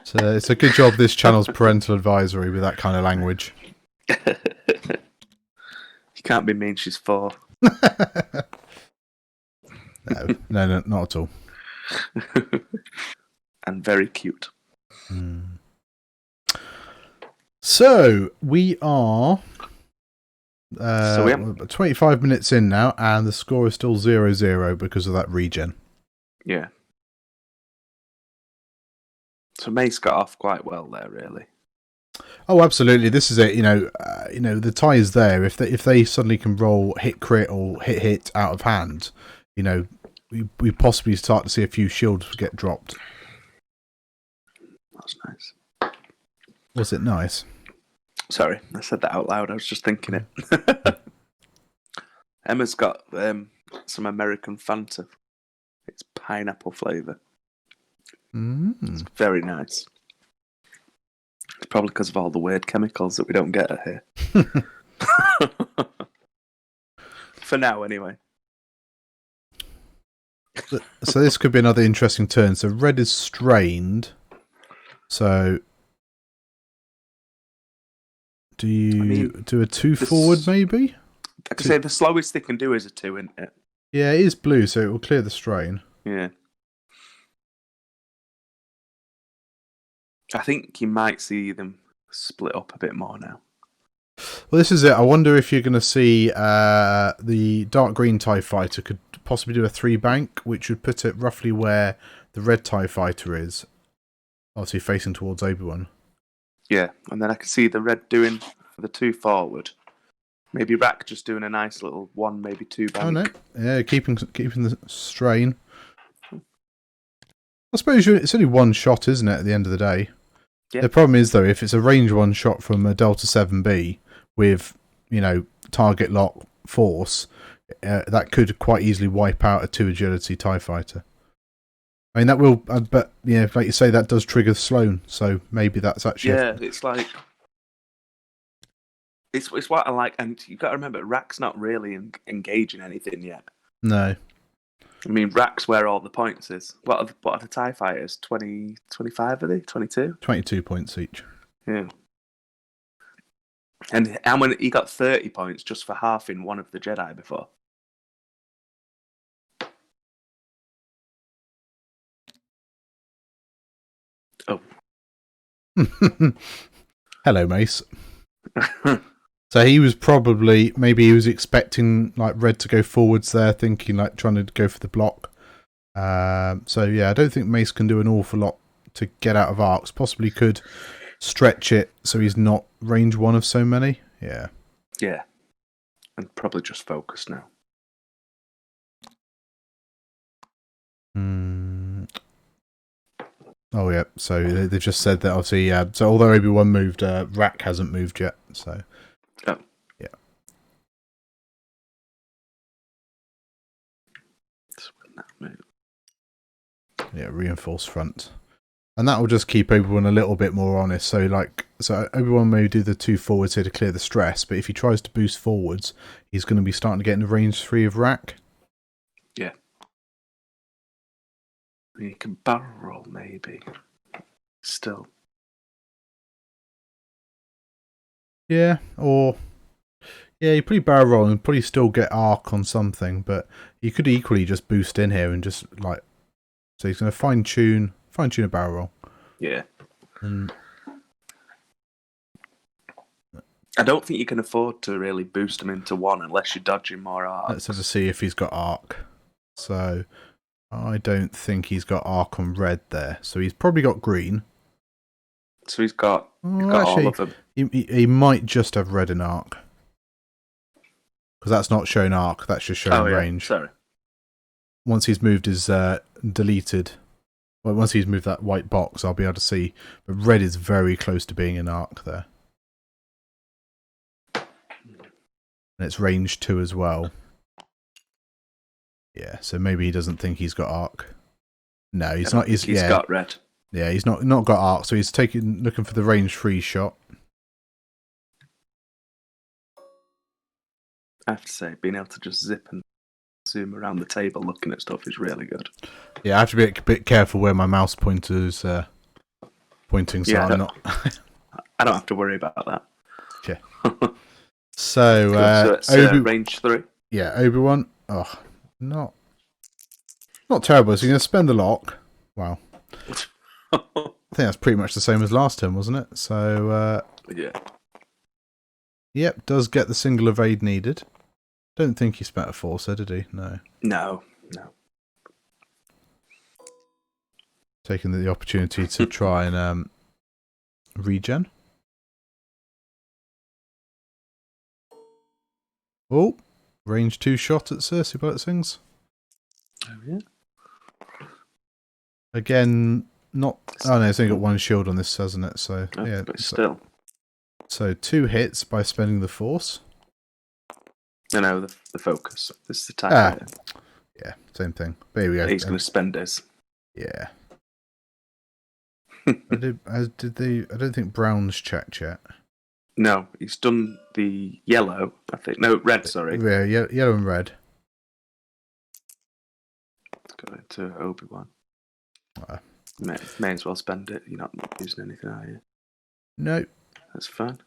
So it's a good job this channel's parental advisory with that kind of language. You can't be mean, she's 4. No, not at all. And very cute. So we are 25 minutes in now, and the score is still 0-0 because of that regen. Yeah. So Mace got off quite well there, really. Oh, absolutely. This is it. The tie is there. If they suddenly can roll hit crit or hit out of hand, we possibly start to see a few shields get dropped. That's nice. Was it nice? Sorry, I said that out loud. I was just thinking it. Emma's got some American Fanta. It's pineapple flavour. It's very nice. It's probably because of all the weird chemicals that we don't get here. For now, anyway. So this could be another interesting turn. So red is strained. So do you do a 2 forward maybe? I could say the slowest they can do is a 2, isn't it? Yeah, it is blue, so it will clear the strain. Yeah. I think you might see them split up a bit more now. Well, this is it. I wonder if you're going to see the dark green TIE fighter could possibly do a 3 bank, which would put it roughly where the red TIE fighter is. Obviously facing towards Obi-Wan. Yeah, and then I can see the red doing the 2 forward. Maybe Rack just doing a nice little 1, maybe 2 bank. Oh no, yeah, keeping the strain. I suppose it's only 1 shot, isn't it? At the end of the day, yeah. The problem is though, if it's a range 1 shot from a Delta 7B with target lock force, that could quite easily wipe out a 2 agility TIE fighter. I mean, that will, but like you say, that does trigger Sloan, so maybe that's actually... Yeah, it's like... It's what I like, and you've got to remember, Rack's not really engaging anything yet. No. I mean, Rack's where all the points is. What are the TIE fighters? 20, 25 are they? 22? 22 points each. Yeah. And when he got 30 points just for halving one of the Jedi before. Oh. Hello, Mace. So he was maybe he was expecting like red to go forwards there, thinking like trying to go for the block. So yeah, I don't think Mace can do an awful lot to get out of arcs. Possibly could stretch it so he's not range 1 of so many. Yeah. Yeah. And probably just focus now. Oh yeah. So they've just said that obviously. So although Obi-Wan moved, Rack hasn't moved yet. So. Oh. Yeah. Yeah, reinforced front. And that will just keep Obi-Wan a little bit more honest. So Obi-Wan may do the 2 forwards here to clear the stress, but if he tries to boost forwards, he's going to be starting to get in the range 3 of Rack. Yeah. You can barrel roll maybe. Still. Yeah, or... Yeah, you probably barrel roll and probably still get arc on something, but you could equally just boost in here and just like... So he's going to fine tune a barrel roll. Yeah. And I don't think you can afford to really boost him into one unless you're dodging more arcs. Let's have to see if he's got arc. So I don't think he's got arc on red there. So he's probably got green. So he's got Actually, all of them. He might just have red in arc. Because that's not showing arc, that's just showing range. Sorry. Once he's moved his deleted, well, once he's moved that white box, I'll be able to see. But red is very close to being in arc there. And it's range 2 as well. Yeah, so maybe he doesn't think he's got arc. No, he's not. He's got red. Yeah, he's not got arc, so he's looking for the range 3 shot. I have to say, being able to just zip and zoom around the table looking at stuff is really good. Yeah, I have to be a bit careful where my mouse pointer's pointing, so I'm not. I don't have to worry about that. Yeah. So, it's range 3. Yeah, Obi-Wan. Oh, not terrible. So you're going to spend the lock. Wow. I think that's pretty much the same as last time, wasn't it? So, yeah. Yep, does get the single evade needed. Don't think he spent a forcer, did he? No. No. Taking the opportunity to try and regen. Oh, range 2 shot at Cersei Bullet Sings. Oh, yeah. Again, not... Oh, no, it's only got 1 shield on this, hasn't it? So, yeah. But still. So 2 hits by spending the force. No, the focus. This is the time. Yeah, same thing. But here we go. He's going to spend his. Yeah. I don't think Brown's checked yet. No, he's done the yellow, I think. No, red, sorry. Yeah, yellow and red. Let's go into Obi-Wan. Ah. May as well spend it. You're not using anything, are you? No. That's fine.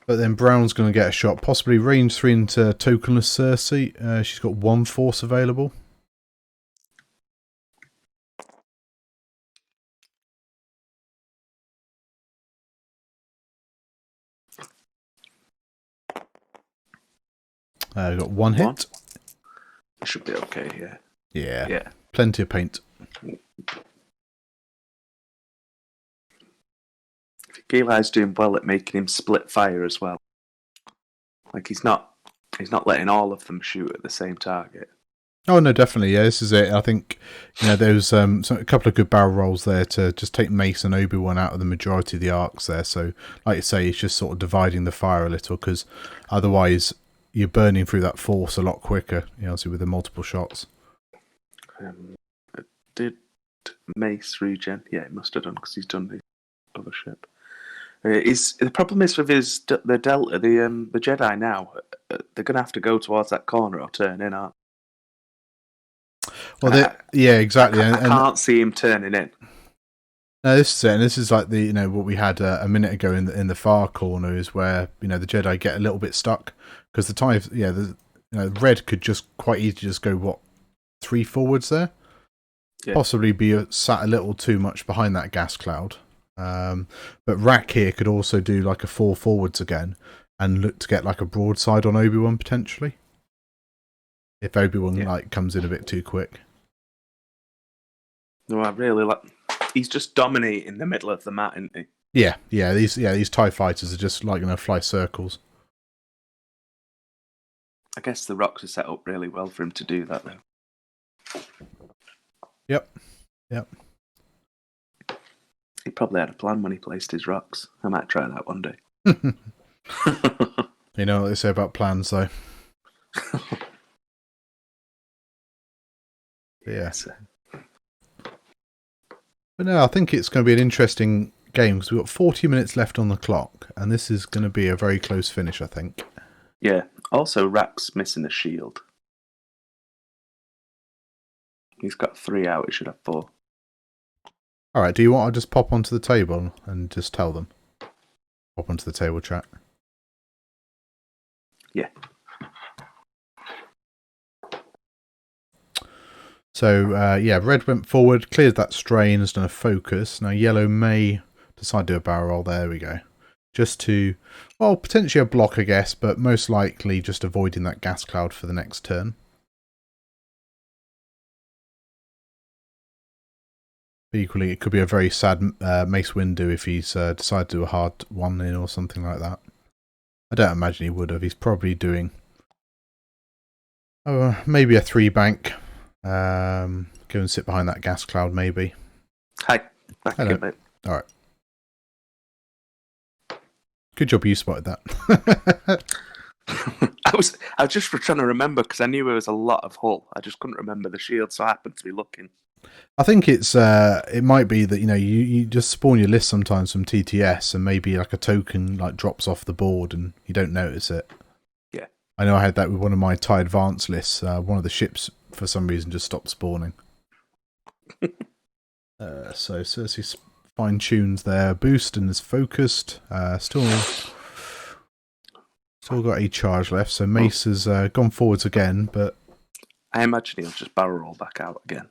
But then Brown's going to get a shot. Possibly range 3 into tokenless Cersei. She's got 1 force available. We've got 1 hit. It should be okay, yeah. Yeah. Plenty of paint. Eli's doing well at making him split fire as well. Like he's not letting all of them shoot at the same target. Oh no, definitely. Yeah, this is it. I think there's a couple of good barrel rolls there to just take Mace and Obi-Wan out of the majority of the arcs there. So, like you say, it's just sort of dividing the fire a little because otherwise you're burning through that force a lot quicker. Obviously with the multiple shots. Did Mace regen? Yeah, he must have done because he's done the other ship. The problem is with the Delta, the Jedi now, they're going to have to go towards that corner or turn in, aren't they? Well, yeah, exactly. I can't see him turning in. No, this is it, and this is like the what we had a minute ago in the far corner is where the Jedi get a little bit stuck because the time, red could just quite easily just go 3 forwards there, possibly be sat a little too much behind that gas cloud. But Rack here could also do like a 4 forwards again and look to get like a broadside on Obi-Wan potentially. If Obi-Wan comes in a bit too quick. No, I really like. He's just dominating the middle of the mat, isn't he? Yeah. These TIE fighters are just like going to fly circles. I guess the rocks are set up really well for him to do that, though. Yep. He probably had a plan when he placed his rocks. I might try that one day. You know what they say about plans, though. Yeah. But no, I think it's going to be an interesting game because we've got 40 minutes left on the clock, and this is going to be a very close finish, I think. Yeah. Also, Rack's missing a shield. He's got 3 out. He should have 4. All right. Do you want to just pop onto the table and just tell them? Pop onto the table chat. Yeah. So, red went forward, cleared that strain, has done a focus. Now, yellow may decide to do a barrel roll. There we go. just to, well, potentially a block, I guess, but most likely just avoiding that gas cloud for the next turn. But equally, it could be a very sad Mace Windu if he's decided to do a hard 1-in or something like that. I don't imagine he would have. He's probably doing maybe a 3-bank. Go and sit behind that gas cloud, maybe. Hi. Back Hello. again, mate. All right. Good job you spotted that. I was just trying to remember because I knew there was a lot of hull. I just couldn't remember the shield, so I happened to be looking. I think it might be that you just spawn your list sometimes from TTS and maybe like a token like drops off the board and you don't notice it. Yeah. I know I had that with one of my TIE Advanced lists. One of the ships for some reason just stopped spawning. So Cersei fine tunes their boost and is focused. Still got a charge left, so Mace has gone forwards again, but I imagine he'll just barrel roll back out again.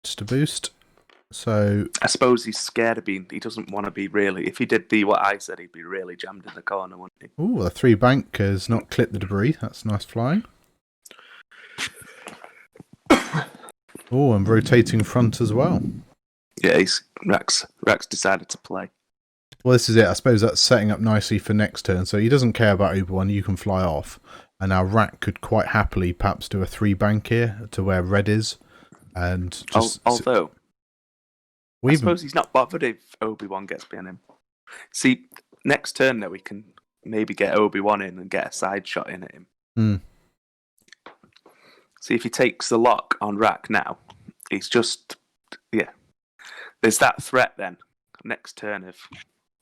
just a boost. So I suppose he's scared of being. He doesn't want to be really. If he did what I said, he'd be really jammed in the corner, wouldn't he? ooh, the 3-bank has not clipped the debris. That's nice flying. Oh, and rotating front as well. Yeah, Rex decided to play. Well, this is it. I suppose that's setting up nicely for next turn. So he doesn't care about Obi-Wan. You can fly off. And now Rak could quite happily perhaps do a 3-bank here to where red is. And just Although, I even, suppose he's not bothered if Obi-Wan gets behind him. See, next turn though, we can maybe get Obi-Wan in and get a side shot in at him. See, if he takes the lock on Rak now, he's just, yeah. There's that threat then, next turn of,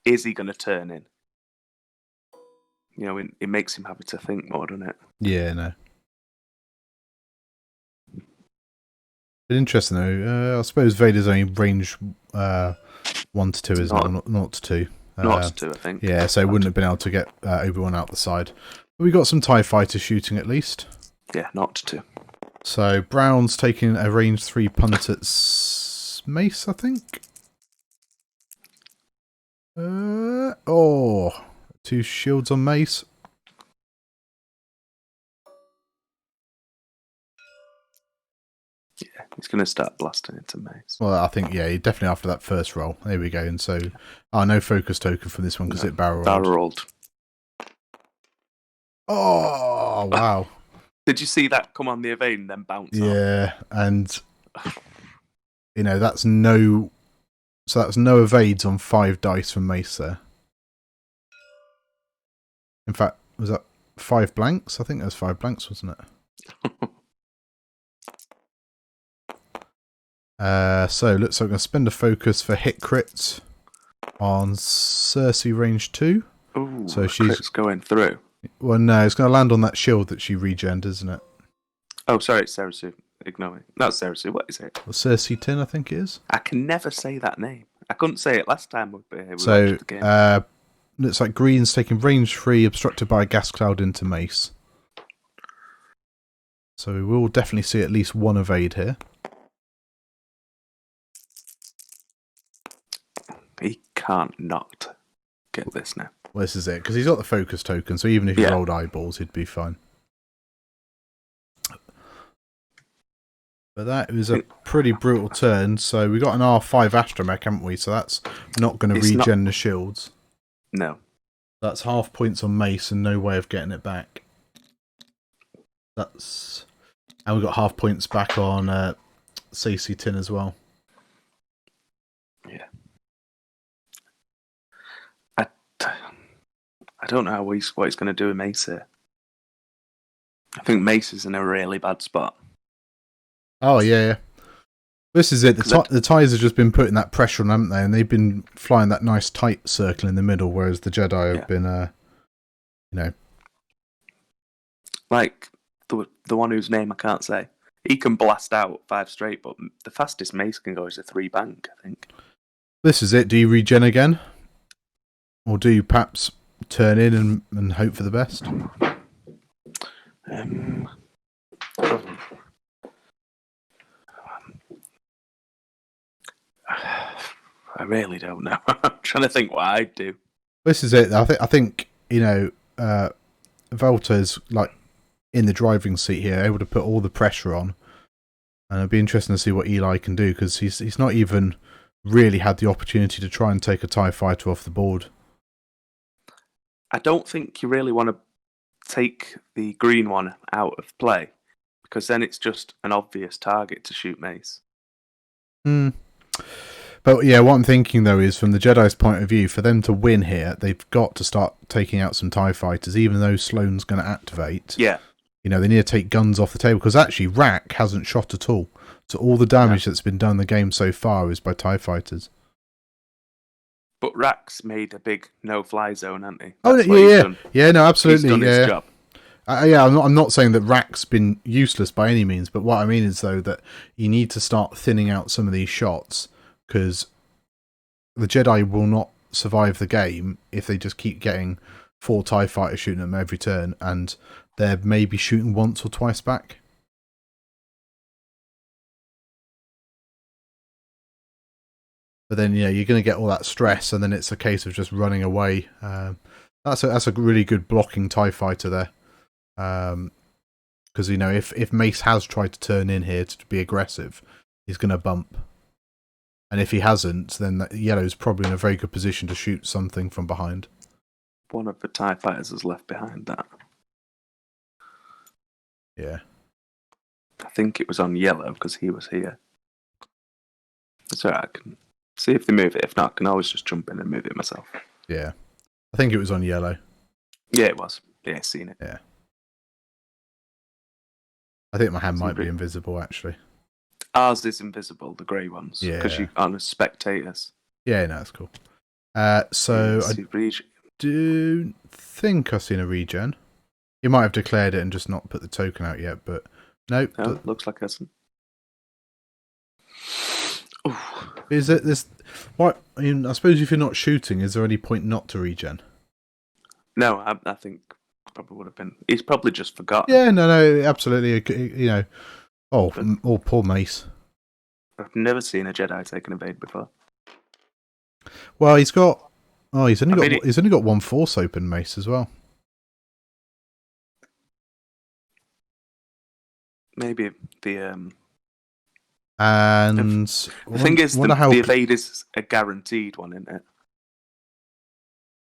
is he going to turn in? You know, it makes him have to think more, doesn't it? Yeah, no. But interesting though. I suppose Vader's only range 1 to 2, isn't it? Not to 2. Not to 2, I think. Yeah, so wouldn't have been able to get Obi-Wan out the side. But we got some TIE fighters shooting at least. Yeah, not to 2. So Brown's taking a range 3 punt at Mace, I think. 2 shields on Mace. Yeah, he's going to start blasting into Mace. Well, I think, yeah, definitely after that first roll. There we go. And so, no focus token from this one because it barrel rolled. Barrel rolled. Oh, wow. Did you see that come on the evade and then bounce off? Yeah, and, that's no... So that's no evades on 5 dice from Mace there. In fact, was that 5 blanks? I think that was 5 blanks, wasn't it? So looks like I'm going to spend a focus for hit crits on Cersei range 2. Ooh, so she's going through. Well, no, it's going to land on that shield that she regened, isn't it? Oh, sorry, it's Cersei. Ignore me. Not Cersei, what is it? Well, Cersei Tin, I think it is. I can never say that name. I couldn't say it last time we watched So, the game. looks like Green's taking range 3, obstructed by a gas cloud into Mace. So we will definitely see at least one evade here. He can't not get this now. Well, this is it, because he's got the focus token, so even if he rolled eyeballs, he'd be fine. But that was a pretty brutal turn, so we got an R5 astromech, haven't we? So that's not going to regen the shields. No. That's half points on Mace and no way of getting it back. And we got half points back on CC Tin as well. Yeah. I don't know what he's going to do with Mace here. I think Mace is in a really bad spot. Oh, yeah. This is it. The TIEs have just been putting that pressure on, haven't they? And they've been flying that nice tight circle in the middle, whereas the Jedi have been, Like the one whose name I can't say. He can blast out 5 straight, but the fastest Mace can go is a 3-bank, I think. This is it. Do you regen again? Or do you perhaps turn in and hope for the best? I really don't know. I'm trying to think what I'd do. This is it. I think Volta's like in the driving seat here, able to put all the pressure on, and it'd be interesting to see what Eli can do because he's not even really had the opportunity to try and take a TIE fighter off the board. I don't think you really want to take the green one out of play because then it's just an obvious target to shoot Mace. But yeah, what I'm thinking though is from the Jedi's point of view, for them to win here, they've got to start taking out some TIE fighters, even though Sloane's going to activate. Yeah. They need to take guns off the table because actually Rack hasn't shot at all. So all the damage that's been done in the game so far is by TIE fighters. But Rack's made a big no-fly zone, hasn't he? Oh, yeah, no, absolutely. He's done his job. I'm not saying that Rack's been useless by any means, but what I mean is, though, that you need to start thinning out some of these shots because the Jedi will not survive the game if they just keep getting 4 TIE fighters shooting them every turn, and they're maybe shooting once or twice back. But then, you're going to get all that stress, and then it's a case of just running away. That's a really good blocking TIE fighter there. Because, if Mace has tried to turn in here to be aggressive, he's going to bump. And if he hasn't, then Yellow's probably in a very good position to shoot something from behind. One of the TIE fighters is left behind that. Yeah. I think it was on yellow because he was here. It's alright, I can see if they move it. If not, I can always just jump in and move it myself. Yeah. I think it was on yellow. Yeah, it was. Yeah, seen it. Yeah. I think my hand might be invisible, actually. Ours is invisible, the grey ones. Yeah. Because you aren't spectators. Yeah, no, that's cool. So I do think I've seen a regen. You might have declared it and just not put the token out yet, but nope. No, looks like it hasn't. Is it this? What? I suppose if you're not shooting, is there any point not to regen? No, I think probably would have been. He's probably just forgotten. Yeah, no, absolutely. Oh, poor Mace. I've never seen a Jedi take an evade before. Well, he's got. Oh, he's only got one Force open, Mace, as well. Maybe the And the thing is, the evade is a guaranteed one, isn't it?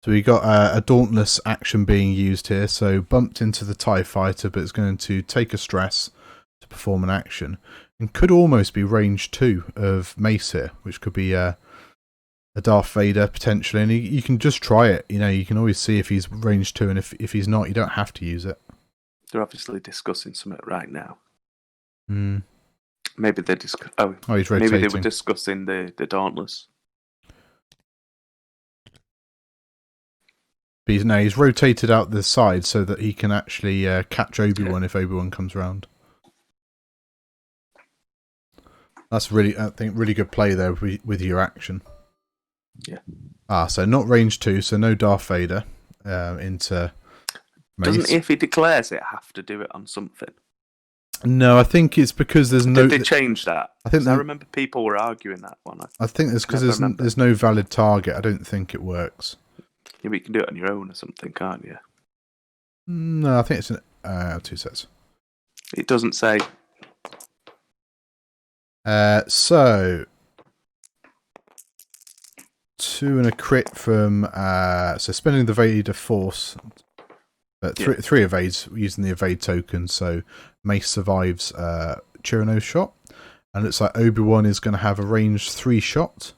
So we got a Dauntless action being used here. So bumped into the TIE fighter, but it's going to take a stress to perform an action, and could almost be range 2 of Mace here, which could be a Darth Vader potentially. And you can just try it. You can always see if he's range 2, and if he's not, you don't have to use it. They're obviously discussing something right now. Hmm. Maybe they're he's rotating. Maybe they were discussing the Dauntless. But he's rotated out the side so that he can actually catch Obi-Wan if Obi-Wan comes round. That's really good play there with your action. Yeah. So not range 2, so no Darth Vader into Mace. Doesn't, if he declares it, have to do it on something? No, I think it's because there's no... Did they change that? I remember people were arguing that one. I think it's because there's no valid target. I don't think it works. Yeah, but you can do it on your own or something, can't you? No, I think it's 2 sets. It doesn't say. So 2 and a crit from so spending the Vader Force. Three evades using the evade token, so Mace survives Chirino's shot, and it looks like Obi-Wan is going to have a range 3 shot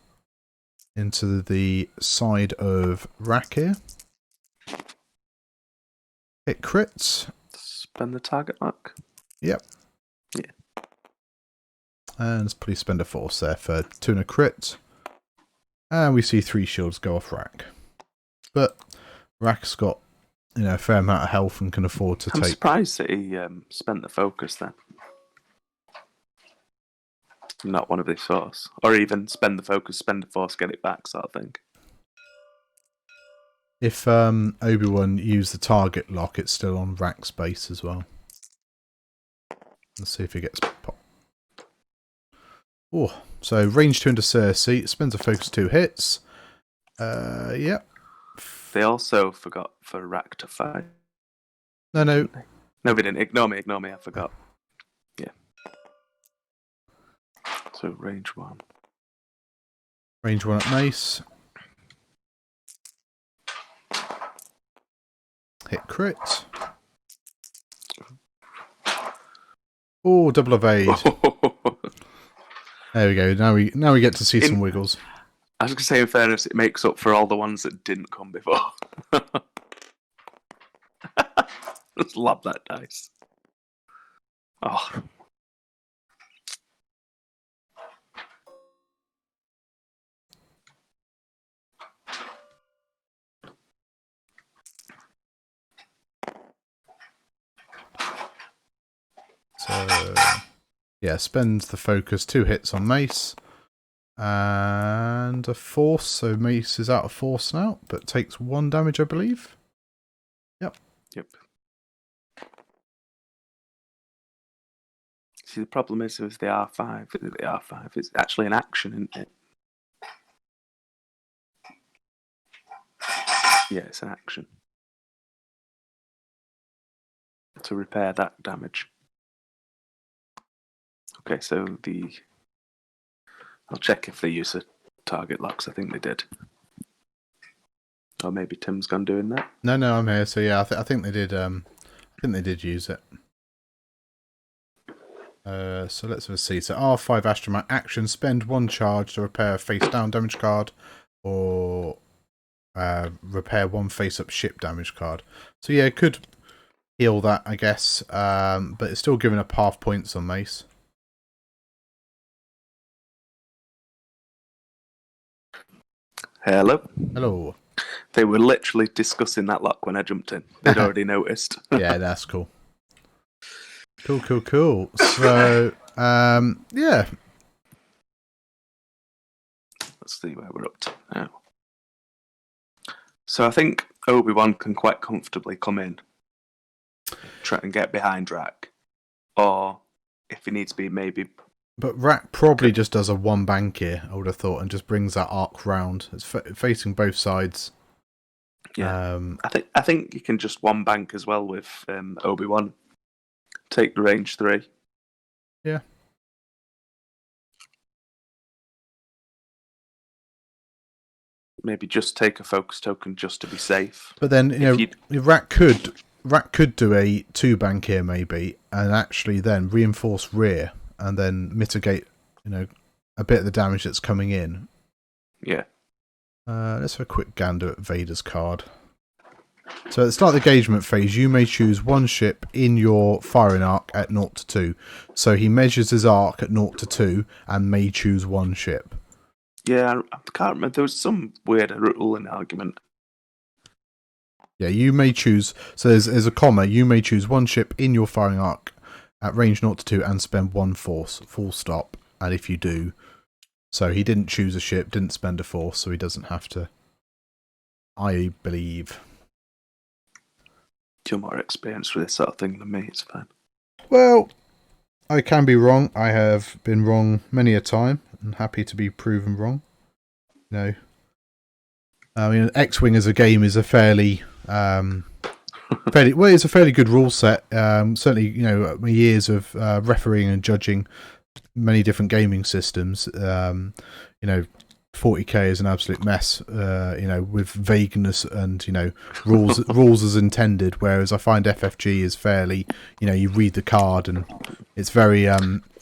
into the side of Rack here. It crits. Spend the target mark. Yep. Yeah. And let's please spend a Force there for 2 and a crit. And we see 3 shields go off Rack. But Rack's got a fair amount of health and can afford to take... I'm surprised that he spent the focus then. Not one of his Force. Or even spend the focus, spend the Force, get it back sort of thing. If Obi-Wan used the target lock, it's still on Rack's base as well. Let's see if he gets popped. Oh, so range 2 into Cersei. Spends a focus 2 hits. Yep. They also forgot for Rack to fight. No. No, they didn't. Ignore me. I forgot. Yeah. So range 1. Range 1 at mace. Hit crit. Oh, double evade. There we go. Now we get to see some wiggles. I was going to say, in fairness, it makes up for all the ones that didn't come before. Just love that dice. Oh. So, yeah, spends the focus, 2 hits on mace. And a force, so mace is out of force now, but takes 1 damage, I believe. Yep. See, the problem is with the R5, it's actually an action, isn't it? Yeah, it's an action. To repair that damage. Okay, so I'll check if they use the target locks. I think they did. Or maybe Tim's gone doing that. No, I'm here. So yeah, I think they did. I think they did use it. So let's see. So R5 Astromite action: spend 1 charge to repair a face-down damage card, or repair 1 face-up ship damage card. So yeah, it could heal that, I guess. But it's still giving up half points on mace. Hello. They were literally discussing that lock when I jumped in. They'd already noticed. Yeah, that's cool. Cool. So, yeah. Let's see where we're up to now. So I think Obi-Wan can quite comfortably come in, try and get behind Rack, or if he needs to be, maybe. But Rack probably just does a 1 bank here, I would have thought, and just brings that arc round. It's facing both sides. Yeah, I think you can just 1 bank as well with Obi-Wan. Take the range 3. Yeah. Maybe just take a focus token just to be safe. But then Rack could do a 2 bank here maybe, and actually then reinforce rear, and then mitigate a bit of the damage that's coming in. Yeah. Let's have a quick gander at Vader's card. So at the start of the engagement phase, you may choose 1 ship in your firing arc at 0 to 2. So he measures his arc at 0 to 2 and may choose 1 ship. Yeah, I can't remember. There was some weird rule in the argument. Yeah, you may choose. So there's a comma. You may choose 1 ship in your firing arc at range 0 to 2 and spend 1 force. Full stop. And if you do, so he didn't choose a ship, didn't spend a force, so he doesn't have to. I believe. You're more experienced with this sort of thing than me. It's fine. Well, I can be wrong. I have been wrong many a time, and happy to be proven wrong. I mean, X-Wing as a game is a fairly it's a fairly good rule set. Certainly, my years of refereeing and judging many different gaming systems. 40k is an absolute mess. With vagueness and rules as intended. Whereas I find FFG is fairly, you read the card and it's very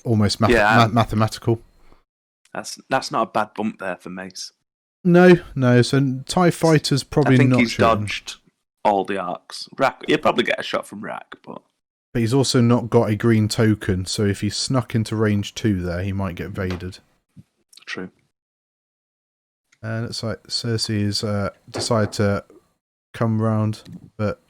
almost mathematical. That's not a bad bump there for Mace. No. So TIE Fighter's probably not. I think he's shooting. dodged all the arcs. Rack, he'll probably get a shot from Rack, but he's also not got a green token. So if he snuck into range 2 there, he might get vaded. True. And it's like Cersei's decided to come round, but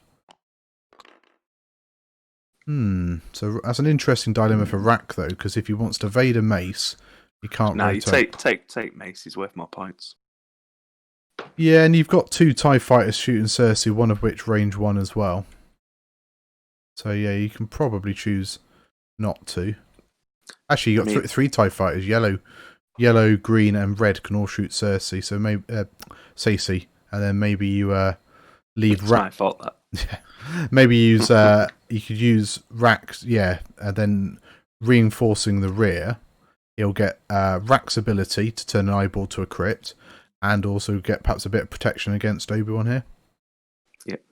so that's an interesting dilemma for Rack though, because if he wants to evade a mace, he can't. No, you take Mace. He's worth more points. Yeah, and you've got 2 TIE fighters shooting Cersei, one of which range 1 as well. So yeah, you can probably choose not to. Actually, you got three TIE fighters. Yellow, green, and red can all shoot Cersei. So maybe Cersei, and then maybe you leave. It's my fault that. Yeah, maybe use you could use Rax. Yeah, and then reinforcing the rear, he'll get Rax's ability to turn an eyeball to a crit, and also get perhaps a bit of protection against Obi-Wan here. Yep.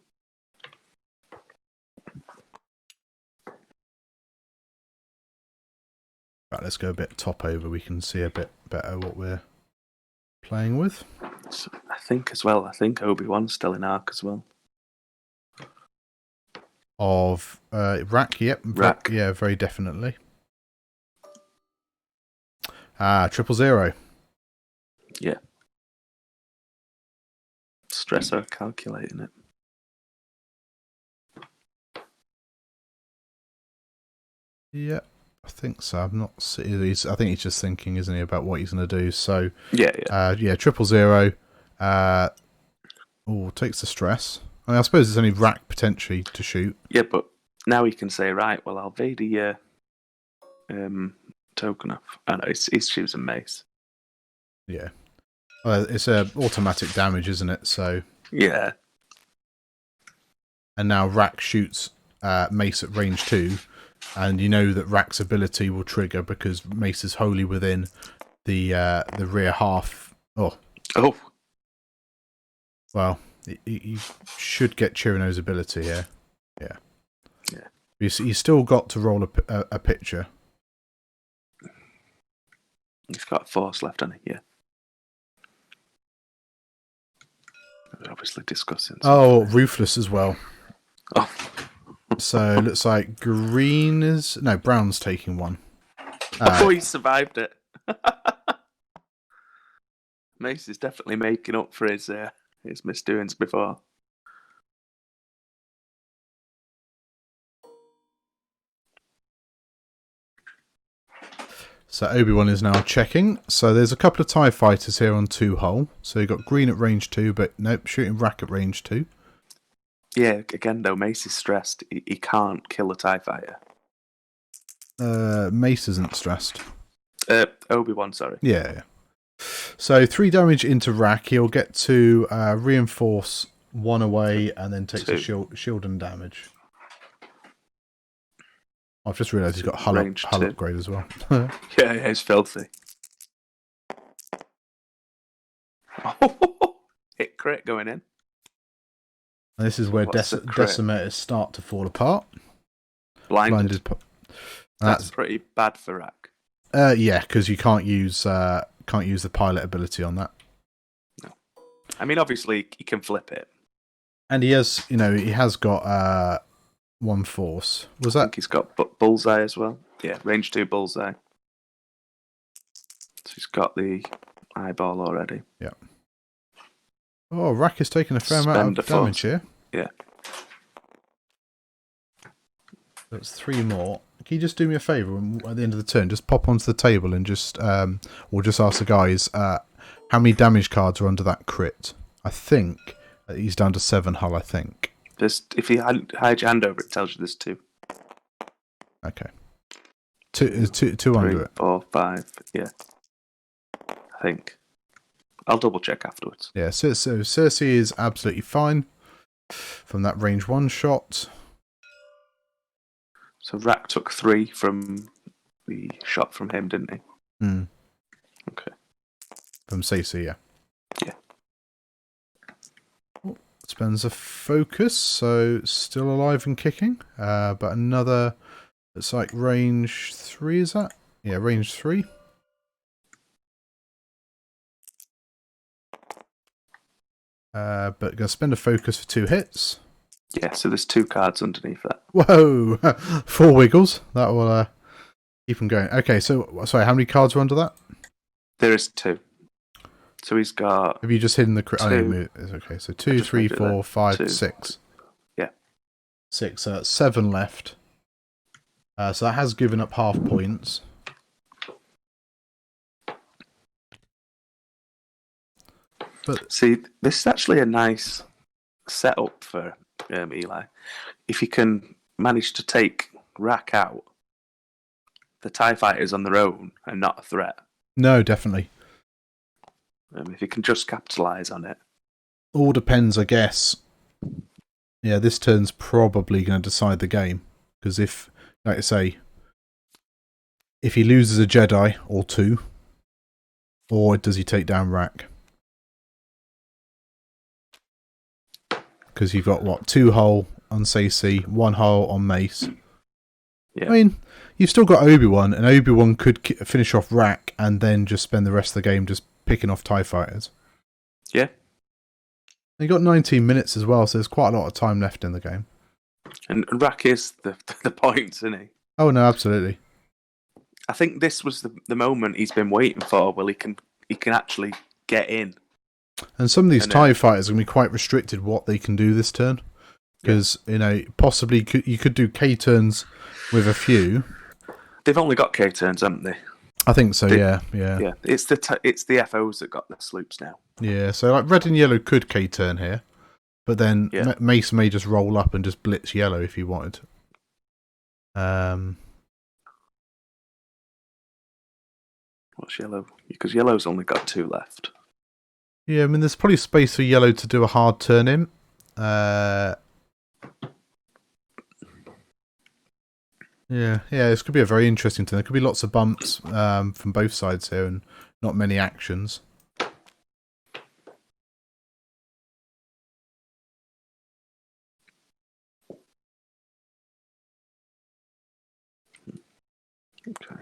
Right, let's go a bit top over. We can see a bit better what we're playing with. So I think Obi-Wan's still in arc as well. Of Rack, yep. Rack. Yeah, very definitely. 000. Yeah. Stressor calculating it. Yeah, I think so. I'm not. I think he's just thinking, isn't he, about what he's going to do? So yeah. 000. Takes the stress. I mean, I suppose it's only Rack potentially to shoot. Yeah, but now he can say, right, well, I'll Vader token off. I know he's choosing Mace. Yeah. Well, it's automatic damage, isn't it? So yeah. And now Rack shoots Mace at range 2, and you know that Rack's ability will trigger because Mace is wholly within the rear half. Oh. Well, you should get Chirino's ability here. Yeah. Yeah. He's still got to roll a picture. He's got force left, hasn't he? Yeah. We're obviously discussing. Oh, Ruthless as well. Oh. So it looks like Brown's taking one. Oh, he survived it. Mace is definitely making up for his misdoings before. So Obi-Wan is now checking. So there's a couple of TIE fighters here on 2 hull. So you got green at range 2, but nope, shooting Rack at range 2. Yeah, again though, Mace is stressed. He can't kill a TIE fighter. Mace isn't stressed. Obi-Wan, sorry. Yeah. So 3 damage into Rack. He'll get to reinforce 1 away and then takes 2. a shield and damage. I've just realised he's got hull upgrade as well. Yeah, it's filthy. Hit crit going in. And this is where decimators start to fall apart. Blinded. That's pretty bad for Rack. Yeah, because you can't use the pilot ability on that. No. I mean, obviously he can flip it. And he has got 1 force. Was that? I think he's got bullseye as well. Yeah, range 2 bullseye. So he's got the eyeball already. Yeah. Oh, Rack is taking a fair amount of damage here. Yeah. That's 3 more. Can you just do me a favour at the end of the turn? Just pop onto the table and just ask the guys how many damage cards are under that crit. I think he's down to 7 hull. I think. If you hide your hand over it, tells you there's 2. Okay. Two under it. 4, 5. Yeah. I think. I'll double check afterwards. Yeah. So Cersei is absolutely fine from that range 1 shot. So Rack took 3 from the shot from him, didn't he? Mm. Okay. From Cersei, yeah. Yeah. Spends a focus, so still alive and kicking. But another, it's like range 3, is that? Yeah, range 3. But gonna spend a focus for 2 hits. Yeah, so there's 2 cards underneath that. Whoa! 4 wiggles. That will keep him going. Okay, so sorry, how many cards are under that? There is 2. So he's got. Have you just hidden the crit? 2. It's okay. So 2, 3, 4, 5, 2. 6. Yeah. 6. 7 left. So that has given up half points. But see, this is actually a nice setup for Eli. If he can manage to take Rack out, the TIE fighters on their own are not a threat. No, definitely. If you can just capitalise on it. All depends, I guess. Yeah, this turn's probably going to decide the game. Because if, like I say, if he loses a Jedi or two, or does he take down Rack? Because you've got, what, 2 hull on Sacy, 1 hull on Mace. Yeah. I mean, you've still got Obi-Wan, and Obi-Wan could finish off Rack and then just spend the rest of the game just picking off TIE fighters. Yeah. You got 19 minutes as well, so there's quite a lot of time left in the game. And Rack is the point, isn't he? Oh no, absolutely. I think this was the moment he's been waiting for, where he can actually get in. And some of these TIE fighters are going to be quite restricted what they can do this turn. Because, possibly you could do K turns with a few. They've only got K turns, haven't they? I think so, yeah. Yeah, it's the FOs that got the sloops now. Yeah, so like red and yellow could K turn here. But then Mace may just roll up and just blitz yellow if he wanted. What's yellow? Because yellow's only got 2 left. Yeah, I mean, there's probably space for yellow to do a hard turn in. Yeah, this could be a very interesting turn. There could be lots of bumps from both sides here and not many actions. Okay.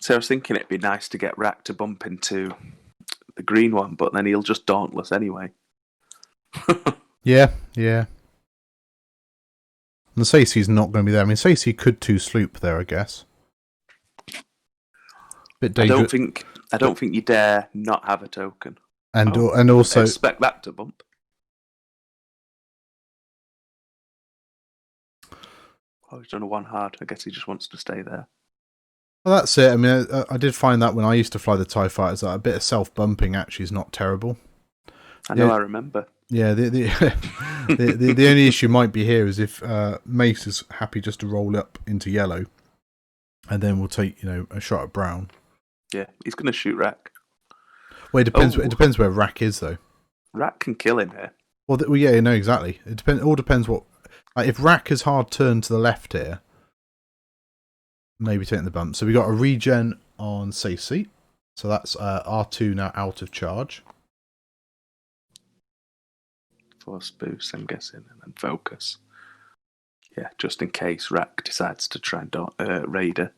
So I was thinking it'd be nice to get Rack to bump into the green one, but then he'll just Dauntless anyway. Yeah. And Sacy's not going to be there. I mean, Sacy could 2 sloop there, I guess. Bit dangerous. I don't think you dare not have a token. And also expect that to bump. Oh, he's done a 1 hard. I guess he just wants to stay there. Well, that's it. I mean, I did find that when I used to fly the TIE fighters, that a bit of self-bumping actually is not terrible. I know, I remember. Yeah, the only issue might be here is if Mace is happy just to roll up into yellow, and then we'll take a shot at brown. Yeah, he's going to shoot Rack. Well, it depends. It depends where Rack is, though. Rack can kill him here. Well, yeah, no, exactly. It all depends what. Like, if Rack is hard turned to the left here, maybe taking the bump. So we got a regen on Sacy. So that's R2 now out of charge. Force boost, I'm guessing, and then focus. Yeah, just in case Rack decides to try and Raider.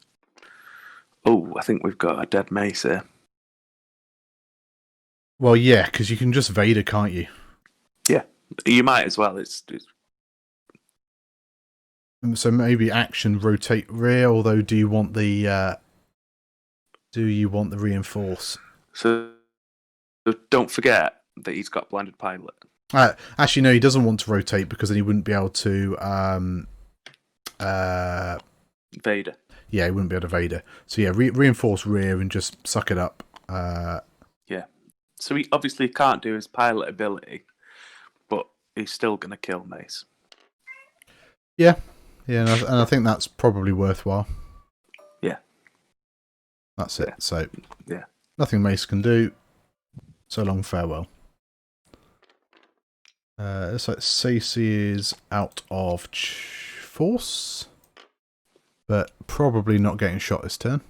Oh, I think we've got a dead Mace here. Well, yeah, because you can just Vader, can't you? Yeah, you might as well. It's So maybe action rotate rear. Although, do you want the reinforce? So don't forget that he's got blinded pilot. Actually, no, he doesn't want to rotate because then he wouldn't be able to. Vader. Yeah, he wouldn't be able to Vader. So yeah, reinforce rear and just suck it up. Yeah. So he obviously can't do his pilot ability, but he's still going to kill Mace. Yeah, and I think that's probably worthwhile. Yeah. That's it. So yeah, nothing Mace can do. So long, farewell. It's like Sacy is out of force, but probably not getting shot this turn.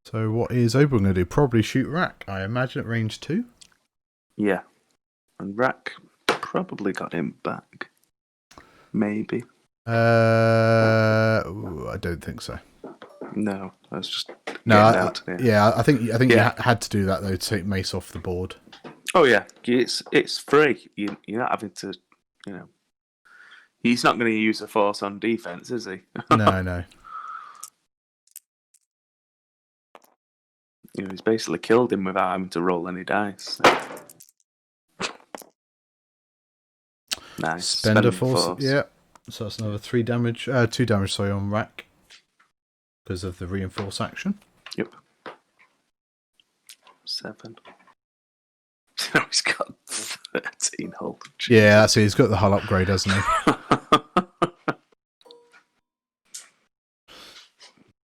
So what is Obi-Wan going to do? Probably shoot Rack, I imagine, at range 2. Yeah. And Rack probably got him back. Maybe. I don't think so. No, I was just I think you had to do that though to take Mace off the board. Oh yeah, it's free. You're not having to, He's not going to use the force on defense, is he? No. He's basically killed him without having to roll any dice. Nice. Spender force. Yeah. So that's another 2 damage, on Rack because of the reinforce action. Yep. 7. Now he's got 13 hull. Yeah, that's it. He's got the hull upgrade, hasn't he?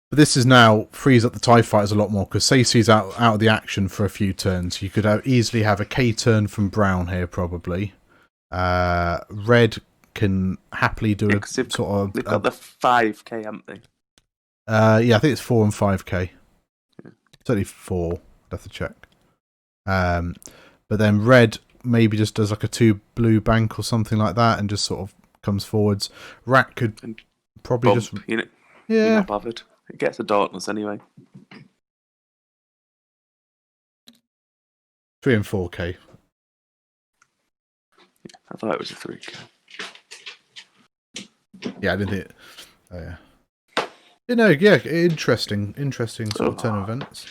But this is now frees up the TIE fighters a lot more because Stacey's out of the action for a few turns. You could easily have a K turn from Brown here, probably. Red can happily do a sort of. They've got the 5k, haven't they? Yeah, I think it's 4 and 5k. Yeah. Certainly 4. I'd have to check. But then Red maybe just does like a 2 blue bank or something like that, and just sort of comes forwards. Rat could and probably bump, just you know, yeah. You're not bothered. It gets a darkness anyway. 3 and 4k. Yeah, I thought it was a 3k. Yeah, I didn't think it. Oh, yeah. You know, yeah, interesting sort of turn of events.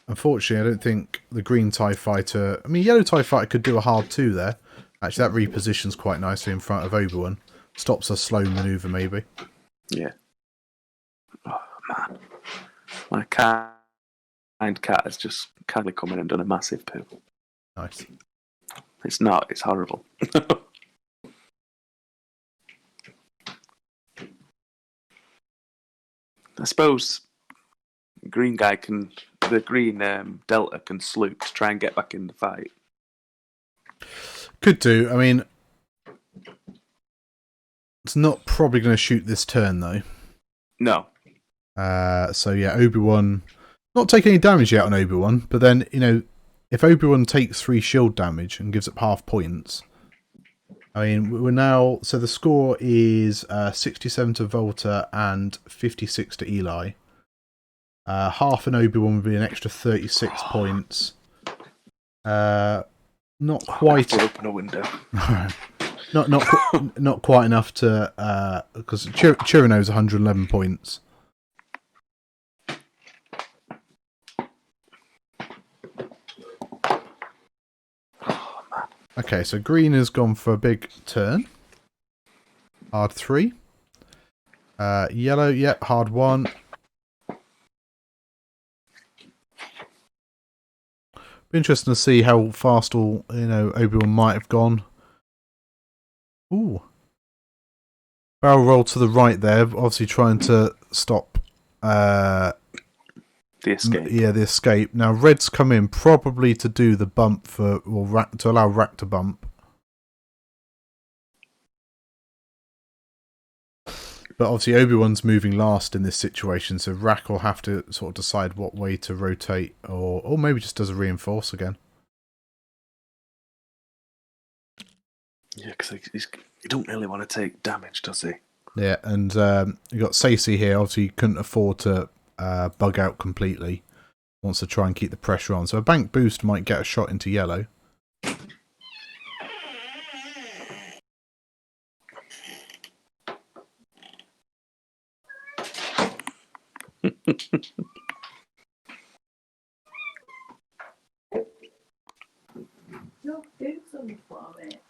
Unfortunately, I don't think the green TIE fighter... I mean, yellow TIE fighter could do a hard 2 there. Actually, that repositions quite nicely in front of Obi-Wan. Stops a slow manoeuvre, maybe. Yeah. Oh, man. My kind cat has just kindly come in and done a massive poo. Nice. It's not. It's horrible. I suppose the green Delta can sloop to try and get back in the fight. Could do. I mean, it's not probably going to shoot this turn, though. No. So, yeah, Obi-Wan... Not taking any damage yet on Obi-Wan, but then, you know, if Obi-Wan takes 3 shield damage and gives up half points... I mean, we're now... So the score is 67 to Volta and 56 to Eli. Half an Obi-Wan would be an extra 36 points. Not quite... I'll open a window. not quite enough to... Because Chirino's 111 points. Okay, so green has gone for a big turn. Hard 3. Yellow, yeah, hard 1. Be interesting to see how fast Obi-Wan might have gone. Ooh. Barrel roll to the right there, obviously trying to stop the escape. Yeah, the escape. Now, Red's come in probably to do the bump to allow Rack to bump. But obviously, Obi-Wan's moving last in this situation, so Rack will have to sort of decide what way to rotate, or maybe just does a reinforce again. Yeah, because he don't really want to take damage, does he? Yeah, and you got Stacey here. Obviously, couldn't afford to bug out completely. Wants to try and keep the pressure on. So a bank boost might get a shot into yellow. Look, do something for it.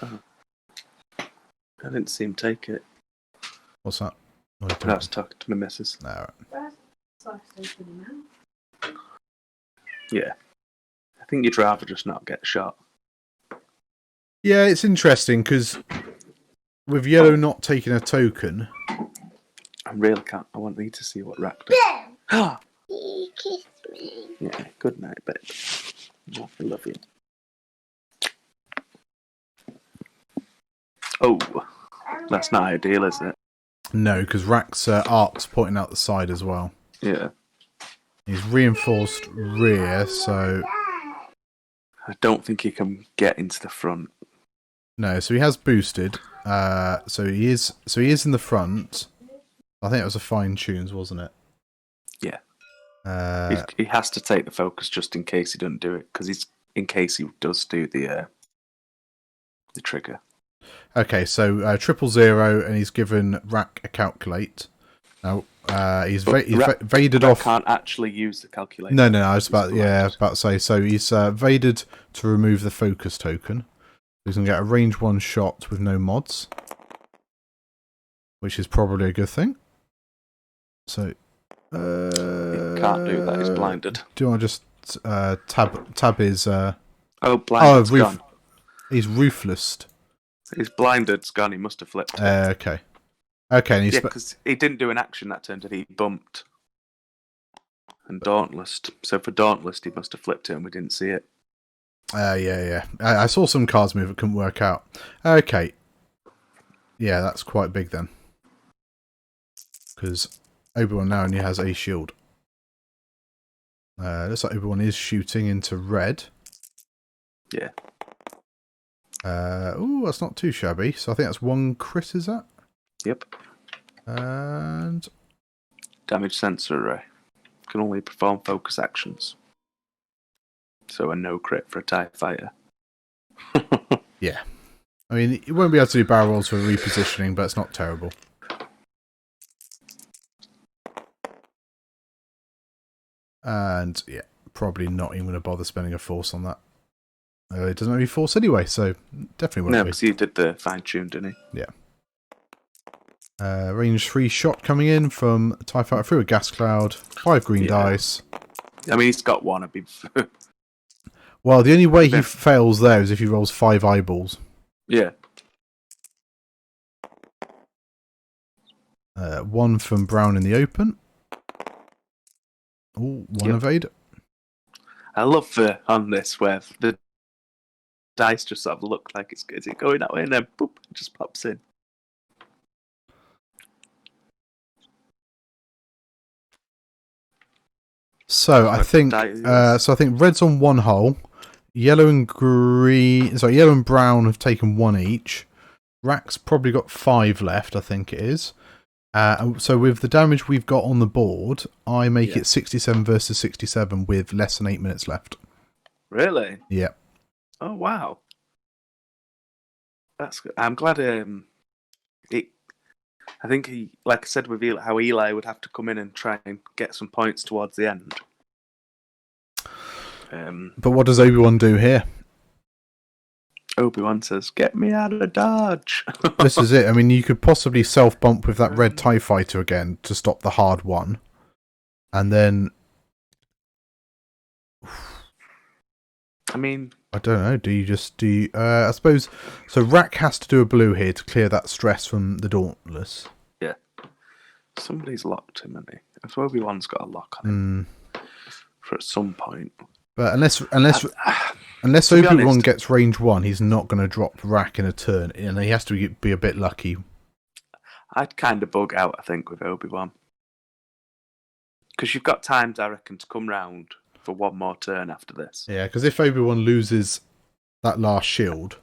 I didn't see him take it. What's that? I was talking to my missus. No, right. Yeah. I think you'd rather just not get shot. Yeah, it's interesting because with yellow not taking a token... I really can't. I want to see what Rack does. Ben! He kissed me. Yeah, good night, babe. I love you. Oh, that's not ideal, is it? No, because Rack's arc's pointing out the side as well. Yeah. He's reinforced rear, so... I don't think he can get into the front. No, so he has boosted. So he is in the front. I think it was a fine tunes, wasn't it? Yeah. He has to take the focus just in case he doesn't do it, because in case he does do the trigger. Okay, so 000, and he's given Rack a calculate. Now he's vaded off. Can't actually use the calculator. No. I was about to say. So he's vaded to remove the focus token. He's gonna get a range 1 shot with no mods, which is probably a good thing. So He can't do that. He's blinded. Do you want to just tab his? Blinded's gone. He's roofless. He's blinded. It's gone. He must have flipped it. Okay. Okay. And yeah, because he didn't do an action that turn, did he? He bumped. And Dauntless. So for Dauntless, he must have flipped it and we didn't see it. Yeah. I saw some cards move. It couldn't work out. Okay. Yeah, that's quite big then. Because Obi-Wan now only has a shield. Looks like Obi-Wan is shooting into red. Yeah. That's not too shabby. So I think that's 1 crit, is that? Yep. And Damage sensor array. Can only perform focus actions. So a no crit for a TIE fighter. yeah. I mean, you won't be able to do barrel rolls for repositioning, but it's not terrible. And yeah, probably not even going to bother spending a force on that. It doesn't have any force anyway, so definitely won't No, be. because he did the fine tune, didn't he? Yeah. Range 3 shot coming in from TIE Fighter through a gas cloud. 5 green dice. I mean, he's got one. Well, the only way he fails there is if he rolls 5 eyeballs. Yeah. 1 from Brown in the open. Oh, 1 evade. I love on this where the dice just sort of look like is it going that way and then boop, it just pops in. So I think red's on 1 hole. Yellow and brown have taken 1 each. Rack's probably got 5 left, I think it is. So with the damage we've got on the board, I make it 67 versus 67 with less than 8 minutes left. Really? Yeah. Oh wow. That's good. I'm glad. I think he, like I said with Eli, how Eli would have to come in and try and get some points towards the end. But what does Obi-Wan do here? Obi-Wan says, "Get me out of Dodge." This is it. I mean, you could possibly self-bump with that red TIE fighter again to stop the hard one. And then... I mean... I don't know. I suppose... So Rack has to do a blue here to clear that stress from the Dauntless. Yeah. Somebody's locked him, hasn't he? So Obi-Wan's got a lock on him. For at some point. But unless Obi-Wan gets range 1, he's not going to drop Rack in a turn, and he has to be a bit lucky. I'd kind of bug out, I think, with Obi-Wan. Because you've got times, I reckon, to come round for 1 more turn after this. Yeah, because if Obi-Wan loses that last shield,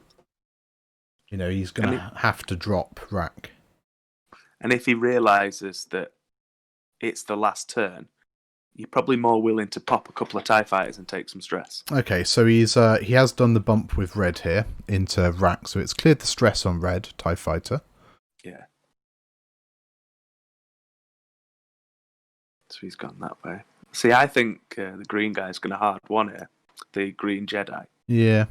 he's going to have to drop Rack. And if he realises that it's the last turn, you're probably more willing to pop a couple of TIE fighters and take some stress. Okay, so he has done the bump with red here into Rack, so it's cleared the stress on red TIE fighter. Yeah. So he's gone that way. See, I think the green guy's going to hard 1 here. The green Jedi. Yeah.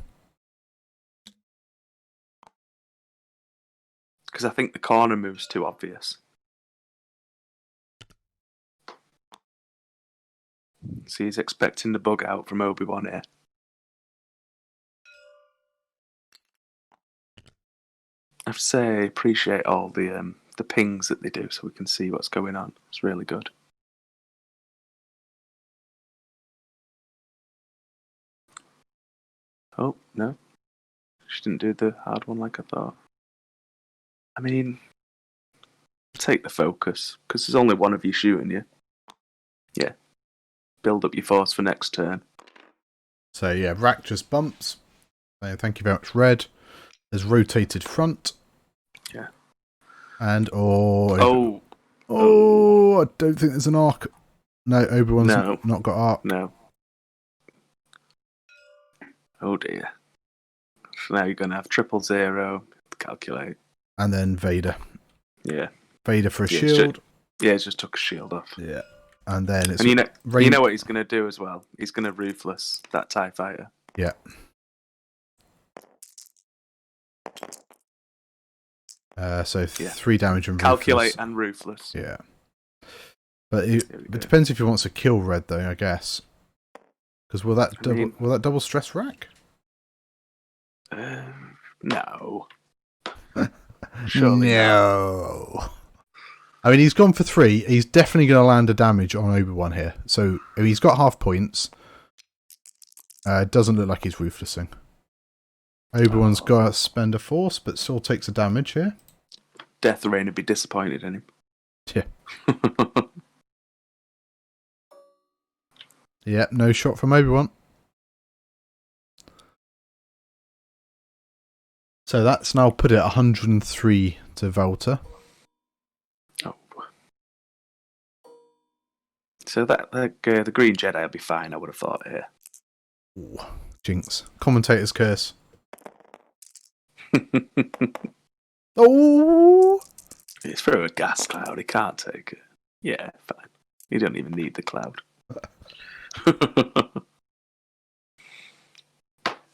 Because I think the corner move's too obvious. So he's expecting the bug out from Obi-Wan here. I have to say, I appreciate all the pings that they do so we can see what's going on. It's really good. Oh, no. She didn't do the hard one like I thought. I mean, take the focus, because there's only one of you shooting you. Yeah. Build up your force for next turn. So yeah, Rack just bumps. Thank you very much, red. There's rotated front. Yeah. And I don't think there's an arc. No, Obi-Wan's not got arc. No. Oh dear. So now you're going to have 000, calculate. And then Vader. Yeah. Vader for a shield. He's just took a shield off. Yeah. And then it's... And you know what he's going to do as well? He's going to ruthless that TIE fighter. Yeah. So 3 damage and calculate ruthless. and ruthless. Yeah. But it depends if he wants to kill red, though, I guess. Because will that double stress rack? No. Surely no. I mean, he's gone for 3. He's definitely going to land a damage on Obi-Wan here. So he's got half points. Doesn't look like he's ruthlessing. Obi-Wan's got to spend a force, but still takes a damage here. Death Rain would be disappointed in him. Yeah. Yep, no shot from Obi-Wan. So that's now put it 103 to Volta. Oh. So that the Green Jedi will be fine, I would have thought here. Ooh, jinx. Commentator's curse. Oh! It's through a gas cloud, he can't take it. Yeah, fine. You don't even need the cloud.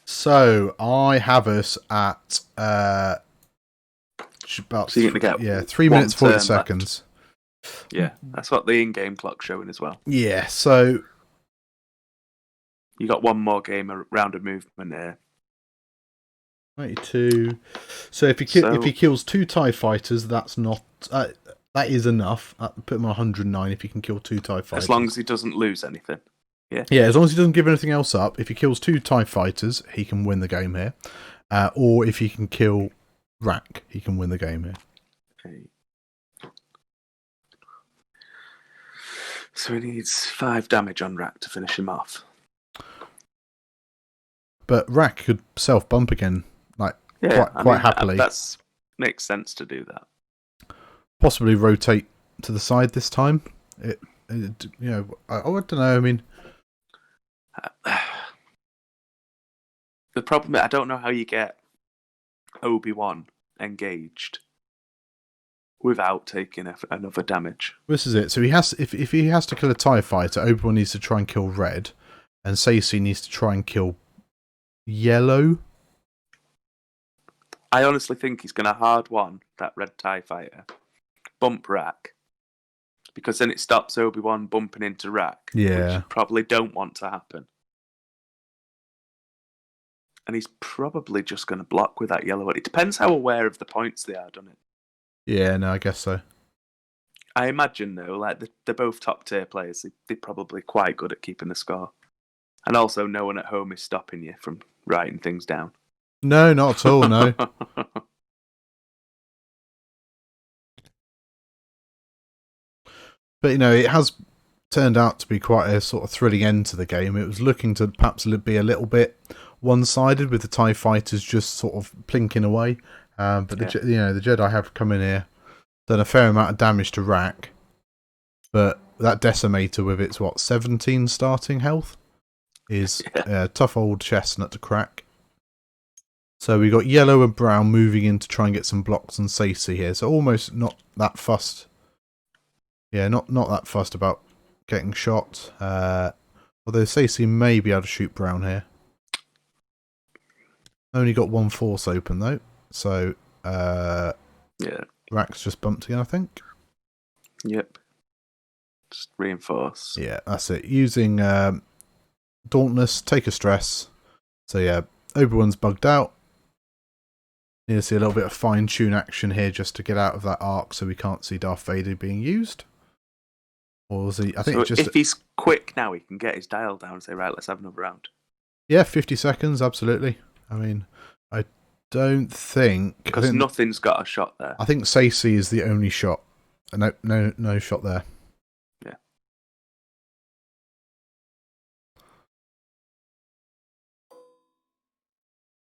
So I have us at about So you're gonna get 3 minutes 40 turn seconds. Yeah, that's what the in-game clock's showing as well. Yeah, so You got one more round of movement here. 92. So if he kills 2 TIE fighters, that's not that is enough. Put him on 109 if he can kill 2 TIE fighters. As long as he doesn't lose anything. Yeah. Yeah, as long as he doesn't give anything else up. If he kills 2 TIE fighters, he can win the game here. Or if he can kill Rack, he can win the game here. Okay. So he needs 5 damage on Rack to finish him off. But Rack could self-bump again, quite happily. That makes sense to do that. Possibly rotate to the side this time. I don't know. I mean, the problem is I don't know how you get Obi-Wan engaged without taking another damage. This is it. So he has, if he has to kill a TIE fighter, Obi-Wan needs to try and kill red, and Sacy needs to try and kill yellow. I honestly think he's going to hard one that red TIE fighter, bump Rack, because then it stops Obi-Wan bumping into Rack, which you probably don't want to happen. And he's probably just going to block with that yellow one. It depends how aware of the points they are, doesn't it? Yeah, no, I guess so. I imagine, though, like they're both top-tier players. They're probably quite good at keeping the score. And also, no one at home is stopping you from writing things down. No, not at all, no. But, it has turned out to be quite a sort of thrilling end to the game. It was looking to perhaps be a little bit one-sided with the TIE fighters just sort of plinking away. But the Jedi have come in here, done a fair amount of damage to Rack. But that Decimator with its, 17 starting health is a tough old chestnut to crack. So we got yellow and brown moving in to try and get some blocks on Sacy here. So almost not that fussed. Yeah, not that fussed about getting shot. Although Sacy may be able to shoot brown here. Only got 1 force open though. So Rack's just bumped again, I think. Yep. Just reinforce. Yeah, that's it. Using Dauntless, take a stress. So yeah, Obi-Wan's bugged out. Need to see a little bit of fine-tune action here just to get out of that arc so we can't see Darth Vader being used. Or is he? I think if he's quick now, he can get his dial down and say, right, let's have another round. Yeah, 50 seconds, absolutely. I mean, I don't think... Because nothing's got a shot there. I think Sacy is the only shot. No shot there. Yeah.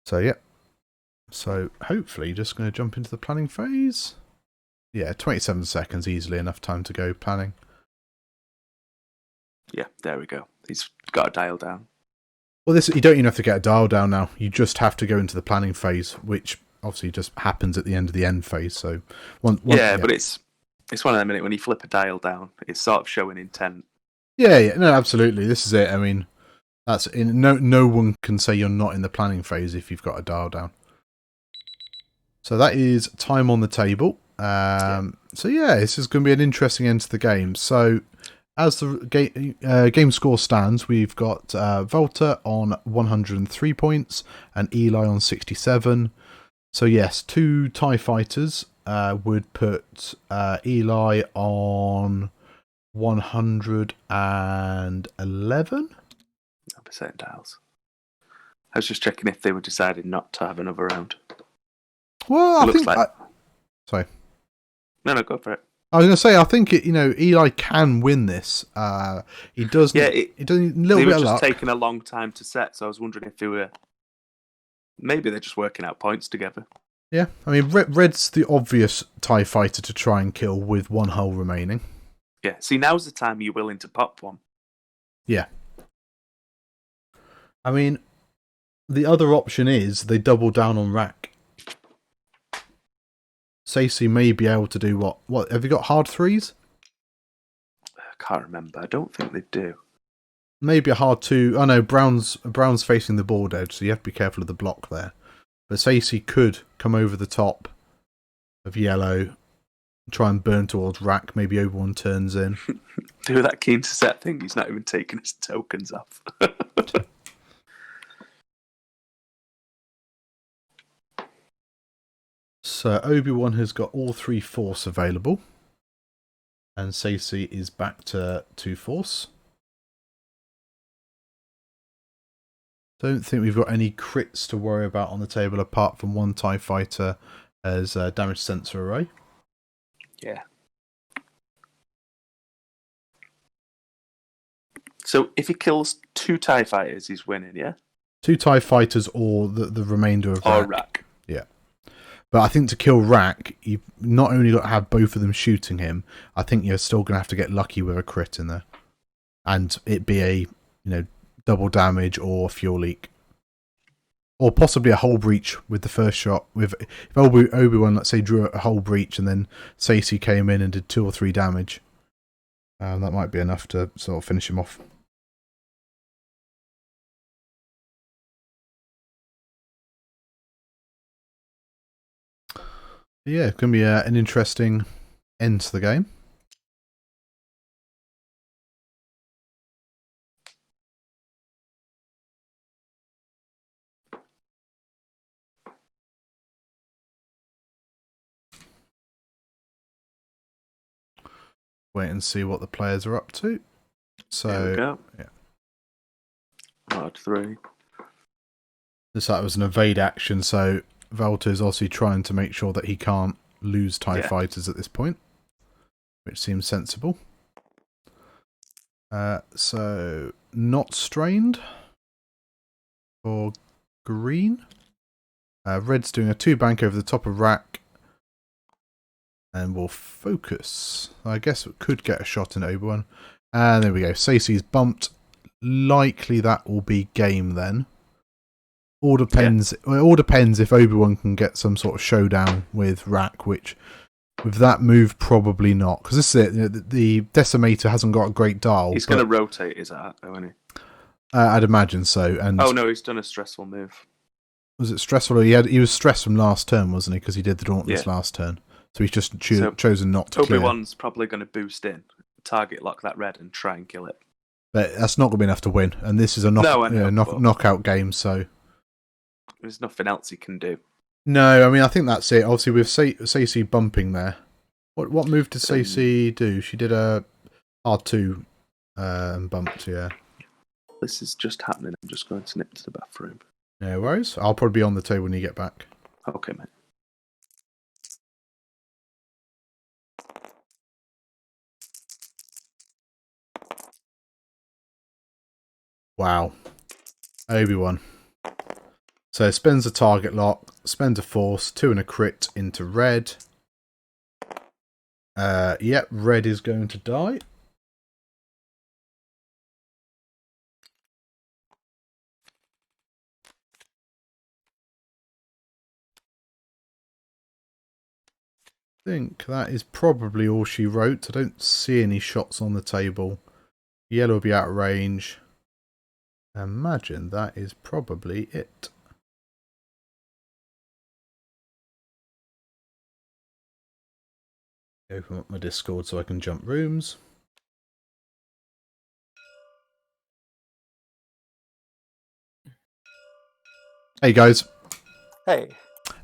So, yeah. So, hopefully, just going to jump into the planning phase. Yeah, 27 seconds, easily enough time to go planning. Yeah, there we go. He's got a dial down. Well, you don't even have to get a dial down now. You just have to go into the planning phase, which obviously just happens at the end of the end phase. So, but it's one of them, minute when you flip a dial down, it's sort of showing intent. Yeah, no, absolutely. This is it. I mean, no one can say you're not in the planning phase if you've got a dial down. So that is time on the table. So yeah, this is going to be an interesting end to the game. So as the game score stands, we've got Volta on 103 points and Eli on 67. So yes, 2 TIE fighters would put Eli on 111. Percentiles. I was just checking if they were deciding not to have another round. Well, I think. Sorry. No, go for it. I was going to say, I think Eli can win this. He does. Yeah, it does need a little bit of luck. They were just taking a long time to set, so I was wondering if they were. Maybe they're just working out points together. Yeah, I mean, Red's the obvious TIE fighter to try and kill with 1 hull remaining. Yeah, see, now's the time you're willing to pop one. Yeah. I mean, the other option is they double down on Rack. Stacey may be able to do what? What, have you got hard 3s? I can't remember. I don't think they do. Maybe a hard 2. Oh no, Brown's facing the board edge, so you have to be careful of the block there. But Stacey could come over the top of yellow, try and burn towards Rack. Maybe Obi-Wan turns in. Do that keen to set thing. He's not even taking his tokens off. So Obi-Wan has got all 3 Force available. And Stacey is back to 2 Force. Don't think we've got any crits to worry about on the table apart from 1 TIE fighter as damage sensor array. Yeah. So if he kills 2 TIE fighters, he's winning, yeah? 2 TIE fighters or the remainder of Rack. Or Rack. Yeah. But I think to kill Rack, you've not only got to have both of them shooting him, I think you're still going to have to get lucky with a crit in there. And it be a, double damage or fuel leak. Or possibly a hull breach with the first shot. If Obi-Wan, let's say, drew a hull breach and then Stacey came in and did 2 or 3 damage, that might be enough to sort of finish him off. Yeah, it's going to be an interesting end to the game. Wait and see what the players are up to. So, there we go. Yeah. Hard 3. This was an evade action, so Volta is obviously trying to make sure that he can't lose TIE fighters at this point, which seems sensible. So, not strained for green. Red's doing a 2 bank over the top of Rack. And we'll focus. I guess it could get a shot in Obi-Wan. And there we go. Stacey's bumped. Likely that will be game then. All depends. Yeah. Well, it all depends if Obi-Wan can get some sort of showdown with Rack, which with that move probably not. Because this is it. The Decimator hasn't got a great dial. He's going to rotate his art, though, isn't he? I'd imagine so. And oh no, he's done a stressful move. Was it stressful? He was stressed from last turn, wasn't he? Because he did the Dauntless last turn. So he's just chosen not to clear. Obi-Wan's probably going to boost in, target lock that red and try and kill it. But that's not going to be enough to win. And this is a knockout game, so... There's nothing else he can do. No, I mean, I think that's it. Obviously, with Stacey bumping there. What move did Stacey do? She did a R2 and bumped, yeah. This is just happening. I'm just going to nip to the bathroom. No worries. I'll probably be on the table when you get back. Okay, mate. Wow. Obi-Wan. So spends a target lock, spends a force, 2 and a crit into red. Yep, red is going to die. I think that is probably all she wrote. I don't see any shots on the table. Yellow will be out of range. I imagine that is probably it. Open up my Discord so I can jump rooms. Hey guys. Hey.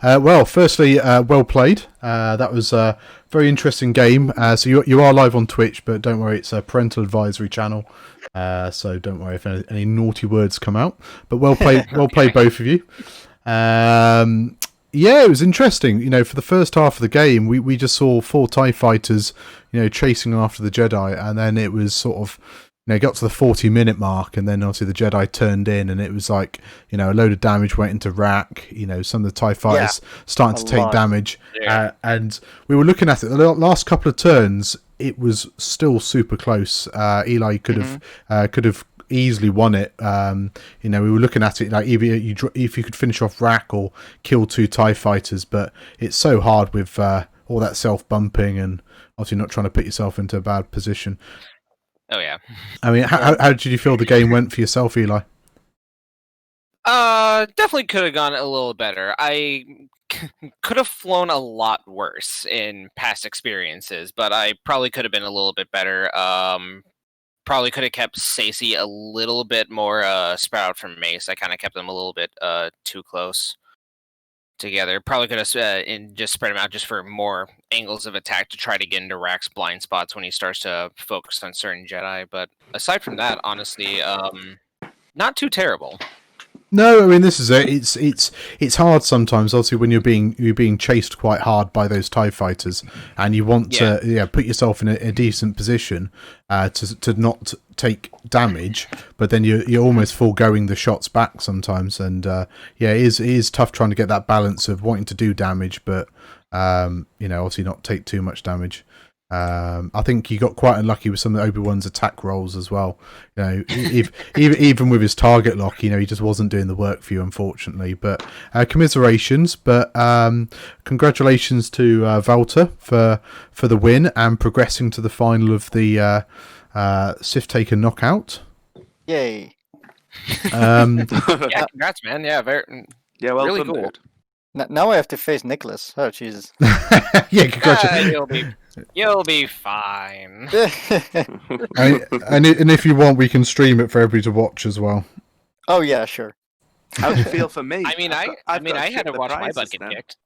Well, firstly, well played. That was a very interesting game. So you are live on Twitch, but don't worry, it's a parental advisory channel. So don't worry if any naughty words come out. But well played, well played, both of you. Yeah, it was interesting. You know, for the first half of the game, we just saw 4 TIE fighters, you know, chasing after the Jedi, and then it was sort of, you know, got to the 40-minute mark, and then obviously the Jedi turned in, and it was like, you know, a load of damage went into rack. You know, some of the TIE fighters starting to take damage, and we were looking at it. The last couple of turns, it was still super close. Eli could have easily won it. You know, we were looking at it like either if you could finish off rack or kill 2 TIE fighters, but it's so hard with all that self bumping and obviously not trying to put yourself into a bad position. Oh yeah. I mean, how did you feel the game went for yourself, Eli? Definitely could have gone a little better. I could have flown a lot worse in past experiences, but I probably could have been a little bit better. Probably could have kept Stacey a little bit more spread out from Mace. I kind of kept them a little bit too close together. Probably could have just spread them out just for more angles of attack to try to get into Rack's blind spots when he starts to focus on certain Jedi. But aside from that, honestly, not too terrible. No, I mean this is it. It's hard sometimes. Obviously, when you're being chased quite hard by those TIE fighters, and you want to put yourself in a decent position to not take damage, but then you're almost foregoing the shots back sometimes. And it is tough trying to get that balance of wanting to do damage, but you know, obviously not take too much damage. I think he got quite unlucky with some of Obi-Wan's attack rolls as well. You know, even with his target lock, you know, he just wasn't doing the work for you, unfortunately. But commiserations, but congratulations to Valter for the win and progressing to the final of the Sith Taker knockout. Yay! Yeah, congrats, man. Yeah, well really done, cool. dude. Now I have to face Nicholas. Oh Jesus! Yeah, congratulations. You'll be fine. and if you want, we can stream it for everybody to watch as well. Oh yeah, sure. How do you feel for me? I mean, I had to watch my butt get kicked.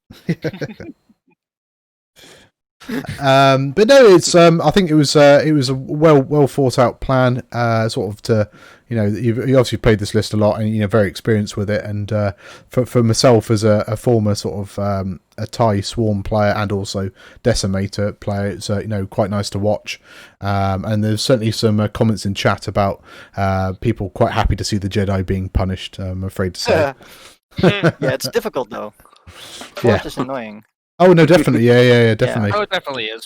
But no, it's I think it was a well thought out plan, sort of to, you know, you obviously played this list a lot and, you know, very experienced with it, and for myself as a former sort of a TIE Swarm player and also Decimator player, it's you know, quite nice to watch, and there's certainly some comments in chat about people quite happy to see the Jedi being punished, I'm afraid to say. Yeah, it's difficult though. Force is annoying. Oh no, definitely, yeah, definitely. Oh, it definitely is.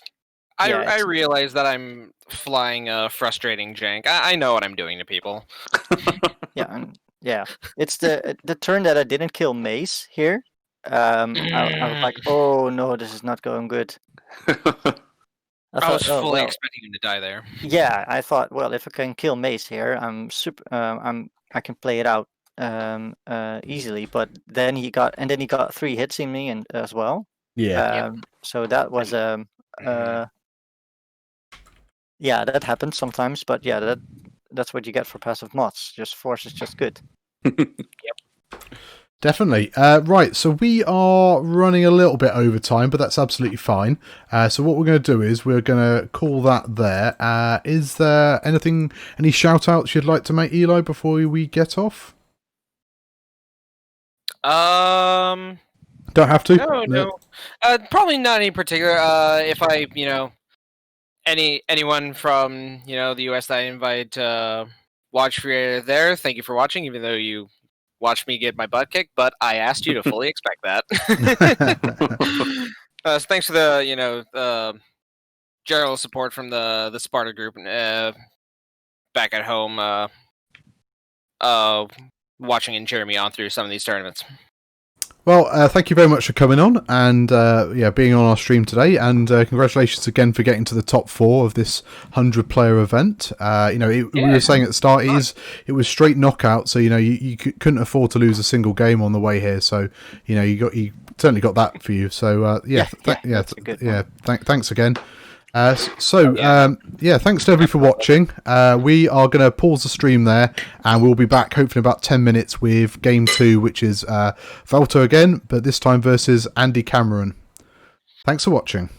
I realize that I'm flying a frustrating jank. I know what I'm doing to people. Yeah. It's the turn that I didn't kill Mace here. I was like, oh no, this is not going good. I was fully expecting him to die there. Yeah, I thought, well, if I can kill Mace here, I can play it out easily. But then he got 3 hits in me and as well. Yeah. So that was that happens sometimes, but yeah, that's what you get for passive mods. Just Force is just good. Yep. Definitely. Right, so we are running a little bit over time, but that's absolutely fine. So what we're going to do is we're going to call that there. Is there any shout-outs you'd like to make, Eli, before we get off? Don't have to? No. Probably not any particular. If I, you know, anyone from, you know, the US that I invite to watch for you there, thank you for watching, even though you watched me get my butt kicked, but I asked you to fully expect that. So thanks for the, you know, general support from the Sparta group back at home, watching and cheering me on through some of these tournaments. Well, thank you very much for coming on and being on our stream today, and congratulations again for getting to the top 4 of this 100-player event. You know, we were saying at the start, it was straight knockout, so you know you couldn't afford to lose a single game on the way here. So you know you certainly got that for you. So thanks again. Thanks to everybody for watching. We are going to pause the stream there, and we'll be back hopefully in about 10 minutes with game 2, which is Valto again, but this time versus Andy Cameron. Thanks for watching.